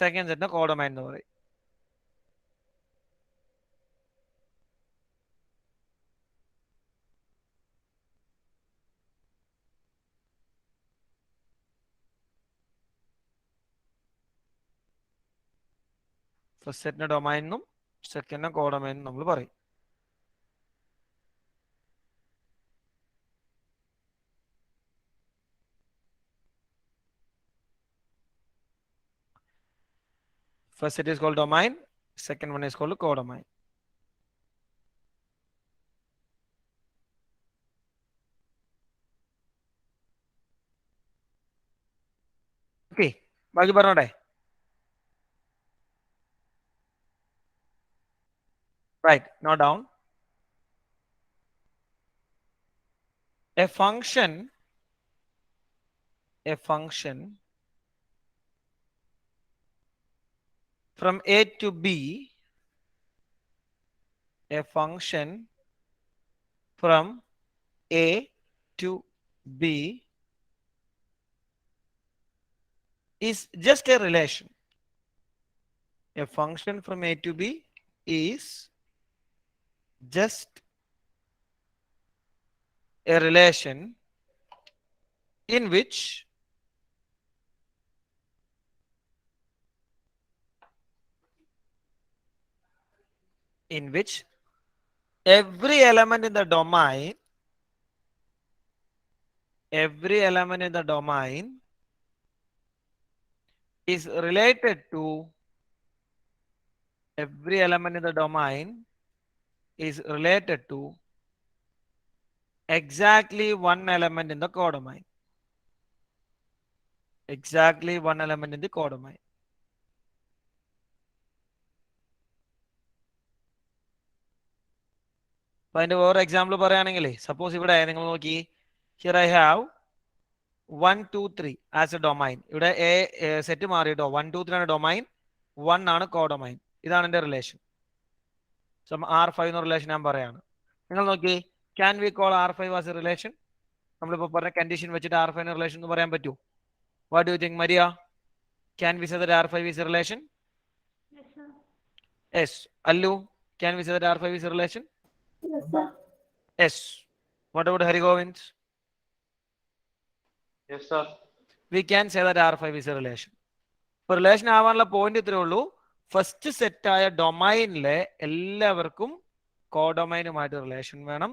second സെറ്റിനെ codomain എന്ന് പറയും. ഫസ്റ്റ് സെറ്റിനെ ഡൊമൈൻ എന്നും സെക്കൻഡിനെ കോഡൊമൈൻ എന്നും നമ്മൾ പറയും. First set is called domain, second one is called codomain. Okay, ബാക്കി പറഞ്ഞോട്ടെ. Right, note down. A function from A to B, a function from A to B is just a relation. A function from A to B is just a relation in which every element in the domain is related to exactly one element in the codomain. Exactly one element in the codomain. അപ്പൊ അതിന്റെ വേറെ example പറയുകയാണെങ്കിൽ suppose ഇവിടെ നിങ്ങൾ നോക്കി, here I have 1 2 3 as A domain. ഇവിടെ A set മാറിയിട്ടോ, 1 2 3 ആണ് domain, 1 ആണ് കോഡൊമൈൻ. ഇതാണ് എന്റെ റിലേഷൻ. R5 എന്ന റിലേഷൻ ഞാൻ പറയാണ്. നിങ്ങൾ നോക്കി, can we call R5 as A relation? നമ്മളിപ്പോ പറഞ്ഞ കണ്ടീഷൻ വെച്ചിട്ട് R5 എന്ന റിലേഷൻ എന്ന് പറയാൻ പറ്റുമോ? What do you think Maria? Can we say that R5 is a relation? Yes, sir. Yes. Allu, can we say that R5 is a relation? Yes, sir. Yes. What about Harigovind? Yes, sir. We can say that R5 is a relation. ഇപ്പോൾ relation ആവാനുള്ള point ഇത്രേ ഉള്ളൂ. First സെറ്റായ ഡൊമൈനിലെ എല്ലാവർക്കും കോഡൊമൈനുമായിട്ട് relation വേണം.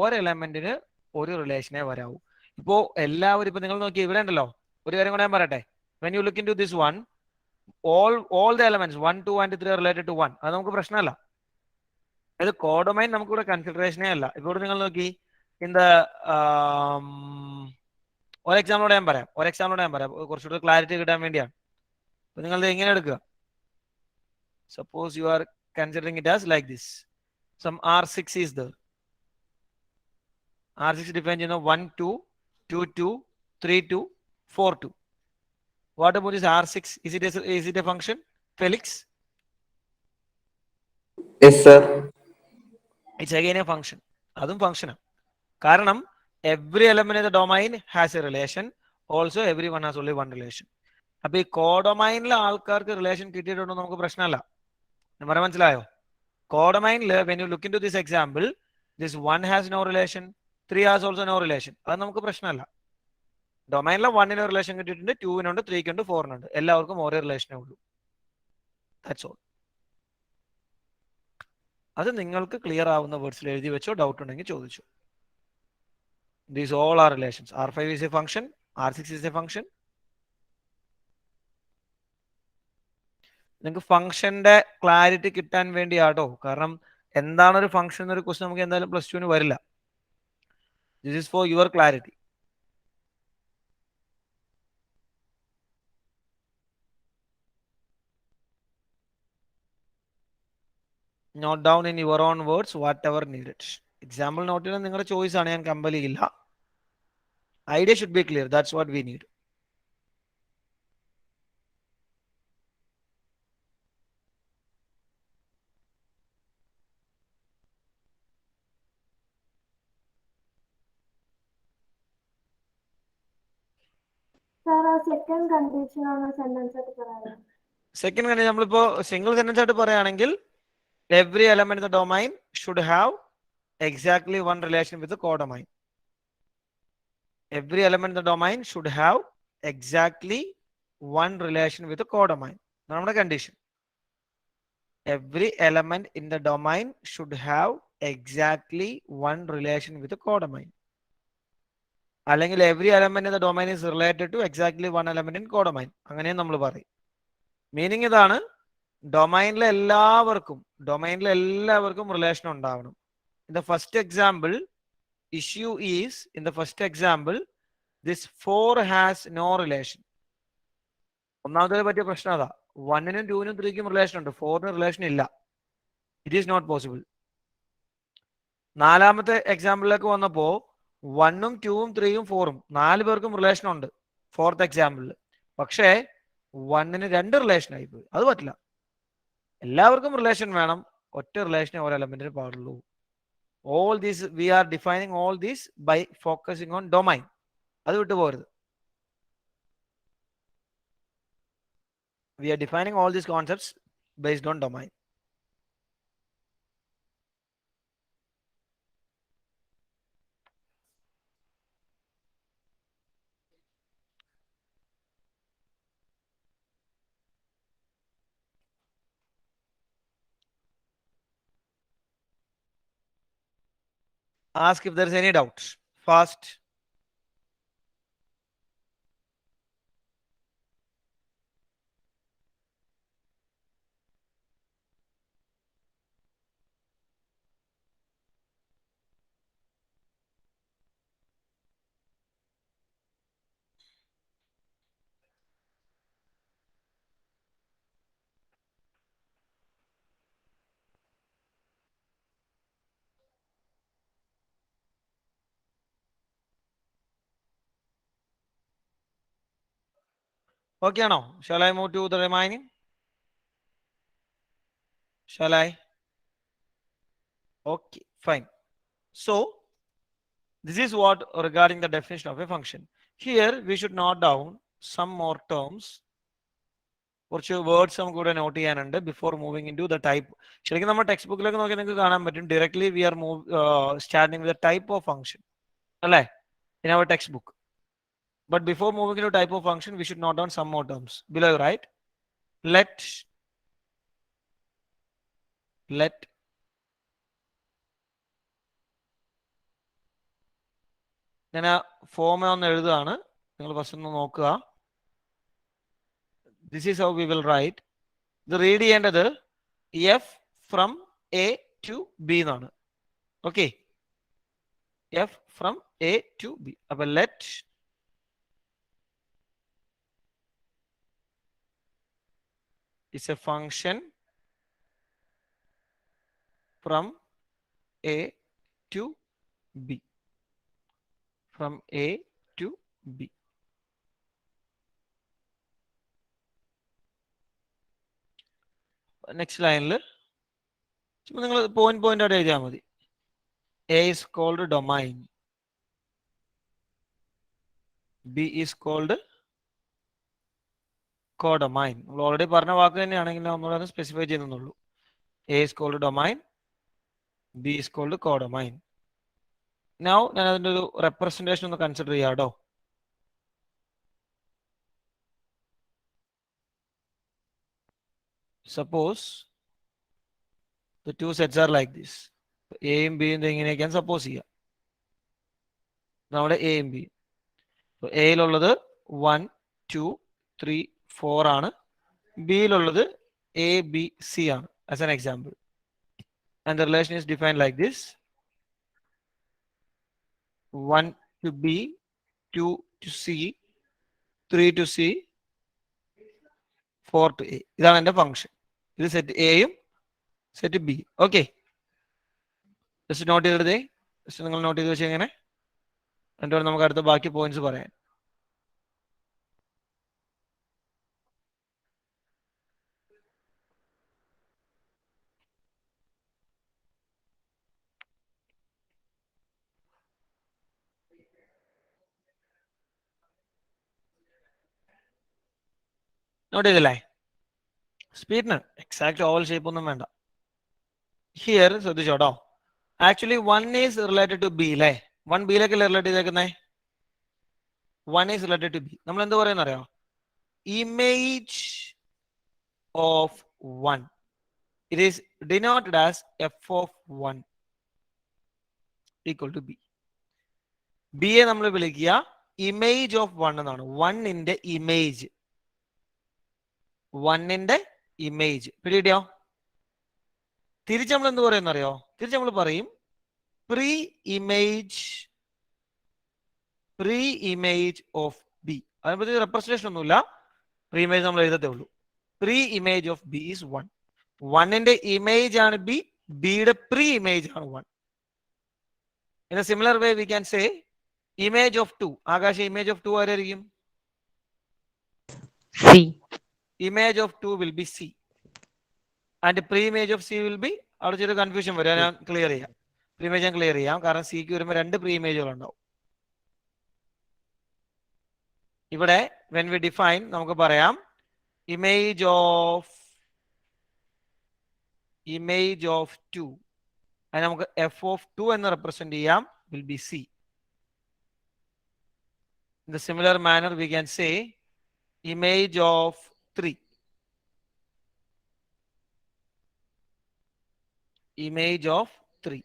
ഒരു എലമെന്റിന് ഒരു റിലേഷനെ വരാവൂ. ഇപ്പോ എല്ലാവരും ഇപ്പൊ നിങ്ങൾ നോക്കി ഇവിടെ ഉണ്ടല്ലോ, ഒരു കാര്യം കൂടെ ഞാൻ പറയട്ടെ. When you look into this one, all the elements 1 2 and 3 are related to 1. അത് നമുക്ക് പ്രശ്നമല്ല. അത് കോഡൊമൈൻ നമുക്കിവിടെ കൺസിഡറേഷനേ അല്ല. ഇപ്പോൾ ഇവിടെ നിങ്ങൾ നോക്കി, ഇൻ ദ ഒരു എക്സാമ്പിളോടെ ഞാൻ പറയാം കുറച്ചുകൂടെ ക്ലാരിറ്റി കിട്ടാൻ വേണ്ടിയാണ്. അപ്പൊ നിങ്ങൾ എങ്ങനെ എടുക്കുക? Suppose you are considering it as like this. Some R6 is there. R6 define ചെയ്യുന്ന 1 2 2 2 3 2 4 2. What about this R6? Is it a function? Felix? Yes, sir. It's again a function. അതും ഫംഗ്ഷനാണ്. കാരണം every element in the domain has a relation. Also everyone has only one relation. അപ്പൊ ഈ കോഡൊമൈനിലെ ആൾക്കാർക്ക് relation കിട്ടിയിട്ടുണ്ടോ നമുക്ക് പ്രശ്നമല്ല. പറയാൻ മനസ്സിലായോ? കോഡൊമൈനിൽ when you look into this example, this 1 has no relation, 3 has also no relation. അത് നമുക്ക് പ്രശ്നമല്ല. ഡൊമൈനിലെ 1ന് റിലേഷൻ കിട്ടിയിട്ടുണ്ട്, 2-നുണ്ട്, 3-ക്കുണ്ട്, 4-നുണ്ട്. എല്ലാവർക്കും ഒരേ റിലേഷനേ ഉള്ളൂ. That's all. അത് നിങ്ങൾക്ക് ക്ലിയർ ആവുന്ന വേർഡ്സിൽ എഴുതി വെച്ചോ, ഡൗട്ട് ഉണ്ടെങ്കിൽ ചോദിച്ചു. These all are relations. R5 is a function, R6 is a function. നിങ്ങൾക്ക് ഫംഗ്ഷന്റെ ക്ലാരിറ്റി കിട്ടാൻ വേണ്ടിയാട്ടോ. കാരണം എന്താണ് ഒരു ഫംഗ്ഷൻ എന്നൊരു ക്വസ്റ്റ്യൻ നമുക്ക് എന്തായാലും +2 വരില്ല. This is for your clarity. Note down in your own words what ever needed. Example note ചെയ്യുന്നത് നിങ്ങളുടെ ചോയ്സ് ആണ്, ഞാൻ കമ്പൽ ചെയ്യില്ല. Idea should be clear, that's what we need. Sir, our second condition on a sentence ആയിട്ട് പറയാമോ? Second condition നമ്മളിപ്പോ single sentence ആയിട്ട് പറയുകയാണെങ്കിൽ every element in the domain should have exactly one relation with the codomain. Every element in the domain should have exactly one relation with the codomain. നമ്മുടെ condition. Every element in the domain should have exactly one relation with the codomain. അല്ലെങ്കിൽ every element in the domain is related to exactly one element in codomain. അങ്ങനെ നമ്മൾ പറയും. Meaning ഇതാണ്, ഡൊമൈനിലെ എല്ലാവർക്കും relation ഉണ്ടാവണം. In the first example, issue is, in the first example, this 4 has no relation. ഒന്നാമത്തെ പറ്റിയ പ്രശ്നം അതാ, 1നും 2നും 3ക്കും റിലേഷൻ ഉണ്ട്, 4ന് റിലേഷൻ ഇല്ല. It is not possible. നാലാമത്തെ എക്സാമ്പിളിലേക്ക് വന്നപ്പോ 1ഉം 2ഉം 3ഉം 4ഉം 4 പേർക്കും റിലേഷൻ ഉണ്ട് ഫോർത്ത് എക്സാമ്പിളിൽ. പക്ഷേ 1ന് 2 റിലേഷൻ ആയിപ്പോയി, അത് പറ്റില്ല. എല്ലാവർക്കും റിലേഷൻ വേണം, ഒറ്റ റിലേഷനെ ഓരോ എലമെന്റിന് പാടുള്ളൂ. All these, we are defining all these by focusing on domain. അത് വിട്ടുപോകരുത്. We are defining all these concepts based on domain. Ask if there is any doubt. Fast. Okay, now shall I move to the remaining? Shall I? Okay, fine. So this is what regarding the definition of a function. Here we should note down some more terms. കുറച്ച് words നമുക്ക് ഇവിടെ note ചെയ്യാനുണ്ട് before moving into the type. ശരിക്കും നമ്മുടെ text ബുക്കിലൊക്കെ നോക്കി നിങ്ങൾക്ക് കാണാൻ പറ്റും, directly we are starting with type of function അല്ലേ, in our text book. But before moving into type of function, we should note down some more terms. Below, right? Let ഞാൻ ആ ഫോം ഒന്ന് എഴുതുകയാണ്, നിങ്ങൾ ഫസ്റ്റ് ഒന്ന് നോക്കുക. This is how we will write. ഇത് read ചെയ്യേണ്ടത് F from A to B എന്നാണ്. Okay, F from A to B. അപ്പൊ let is a function from A to B. From A to B. Next line, നിങ്ങൾ point ആയിട്ട് എഴുതിയാൽ മതി. A is called domain. B is called codomain. നമ്മൾ already പറഞ്ഞ വാക്ക് തന്നെയാണെങ്കിൽ നമ്മളത് സ്പെസിഫൈ ചെയ്യുന്നുള്ളൂ. A is called domain. B is called codomain. Now ഞാൻ അതിന്റെ ഒരു റെപ്രസെന്റേഷൻ ഒന്ന് കൺസിഡർ ചെയ്യാട്ടോ. Suppose the two sets are like this. എയും ബിയും ഇങ്ങനെയൊക്കെയാണ് സപ്പോസ് ചെയ്യുക. നമ്മുടെ എയും ബിയും എയിലുള്ളത് 1 2 3 4 ആണ്, ബിയിലുള്ളത് എ ബി സി ആണ്. As an example And the relation is defined like this: 1 to B, 2 to C, 3 to C, 4 to A. ഇതാണ് എൻ്റെ ഫംഗ്ഷൻ. ഇത് സെറ്റ് എയും set B. Okay, just note ചെയ്തെടുത്തേ. ജസ്റ്റ് നിങ്ങൾ നോട്ട് ചെയ്ത് വെച്ച് എങ്ങനെ, എന്നിട്ട് നമുക്ക് അടുത്ത ബാക്കി പോയിന്റ്സ് പറയാം. നോട്ട് ചെയ്തല്ലേ? സ്പീഡിന് എക്സാക്ട് ഓവൽ ഷേപ്പ് ഒന്നും വേണ്ട. ഹിയർ ശ്രദ്ധിച്ചോട്ടോ, actually 1 is related to B അല്ലേ? 1 ബിയിലേക്കല്ലേ റിലേറ്റ് ചെയ്തേക്കുന്നേ? 1 ഈസ് റിലേറ്റഡ് ടു ബി. നമ്മൾ എന്ത് പറയുന്ന അറിയോ? Image of 1, it is denoted as f of 1 equal to b. b യെ നമ്മൾ വിളിക്കുക ഇമേജ് ഓഫ് 1 എന്നാണ്. 1ന്റെ ഇമേജ്, 1ന്റെ ഇമേജ് പിടികിട്ടിയോ? തിരിച്ച് നമ്മൾ എന്ത് പറയുന്ന അറിയോ? തിരിച്ച് നമ്മൾ പറയും പ്രീ ഇമേജ് ഓഫ് ബി. അതിനെപ്പറ്റി റെപ്രസെന്റേഷൻ ഒന്നുമില്ല, പ്രീ ഇമേജ് നമ്മൾ എഴുതത്തേ ഉള്ളൂ. Pre image of B is 1. 1ന്റെ ഇമേജ് ആണ് ബി, ബിയുടെ പ്രീ ഇമേജ് ആണ് 1. In a similar way we can say image of 2. ആകാശ ഇമേജ് ഓഫ് 2 ആരായിരിക്കും? C. Image of 2 will be C. And pre image of C will be, അവിടെ ചെറിയ confusion വരും, ഞാൻ ക്ലിയർ ചെയ്യാം. പ്രീ ഇമേജ് ഞാൻ ക്ലിയർ ചെയ്യാം, കാരണം സിക്ക് വരുമ്പോൾ 2 പ്രീ ഇമേജുകൾ ഉണ്ടാവും. ഇവിടെ when we define നമുക്ക് പറയാം image of 2, അത് നമുക്ക് f of 2 എന്ന് റെപ്രസെന്റ് ചെയ്യാം, will be C. In the similar manner we can say image of 3. Image of 3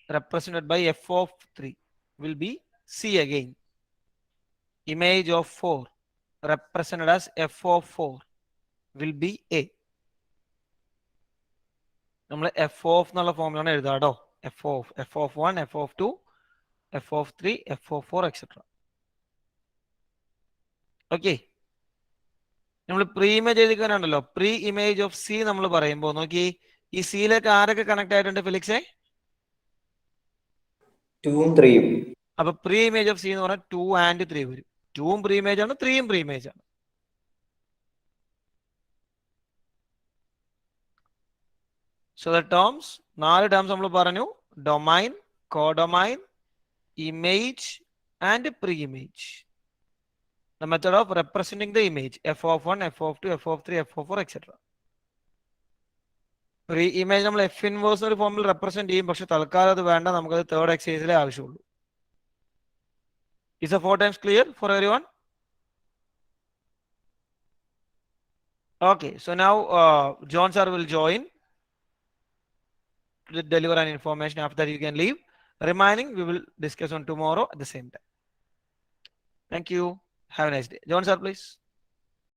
represented by f of 3 will be C again. Image of 4 represented as f of 4 will be A. നമ്മൾ f of എന്നുള്ള ഫോമിലാണ് എഴുതാം കേട്ടോ. f of 1, f of 2, f of 3, f of 4 etc. Okay, നമ്മൾ pre image എഴുതിക്കാനുണ്ടല്ലോ. Pre image of C നമ്മൾ പറയുമ്പോൾ നോക്കി, ഈ സിയിലേക്ക് ആരൊക്കെ കണക്ട് ആയിട്ടുണ്ട് ഫിലിക്സേ? 2ഉം 3ഉം. അപ്പൊ പ്രീ ഇമേജ് ഓഫ് സി എന്ന് പറഞ്ഞാൽ 2 and 3 വരും. 2ഉം പ്രീ ഇമേജ് ആണ്, 3ഉം പ്രീ ഇമേജ് ആണ്. So the terms, 4 terms നമ്മൾ പറഞ്ഞു: domain, codomain, image and pre image. The method of representing the image: f of 1, f of 2, f of 3, f of 4 etc. Pre image നമ്മൾ f inverse ഒരു ഫോമിൽ represent ചെയ്യും, പക്ഷെ തൽക്കാലം അത് വേണ്ട, നമുക്കത് തേർഡ് എക്സസൈസിലെ ആവശ്യമുള്ളൂ. Is the 4 times clear for everyone? Okay, so now John sir will join to deliver an information. After that you can leave. Remaining we will discuss on tomorrow at the same time. Thank you. Have a nice day. John sir, please.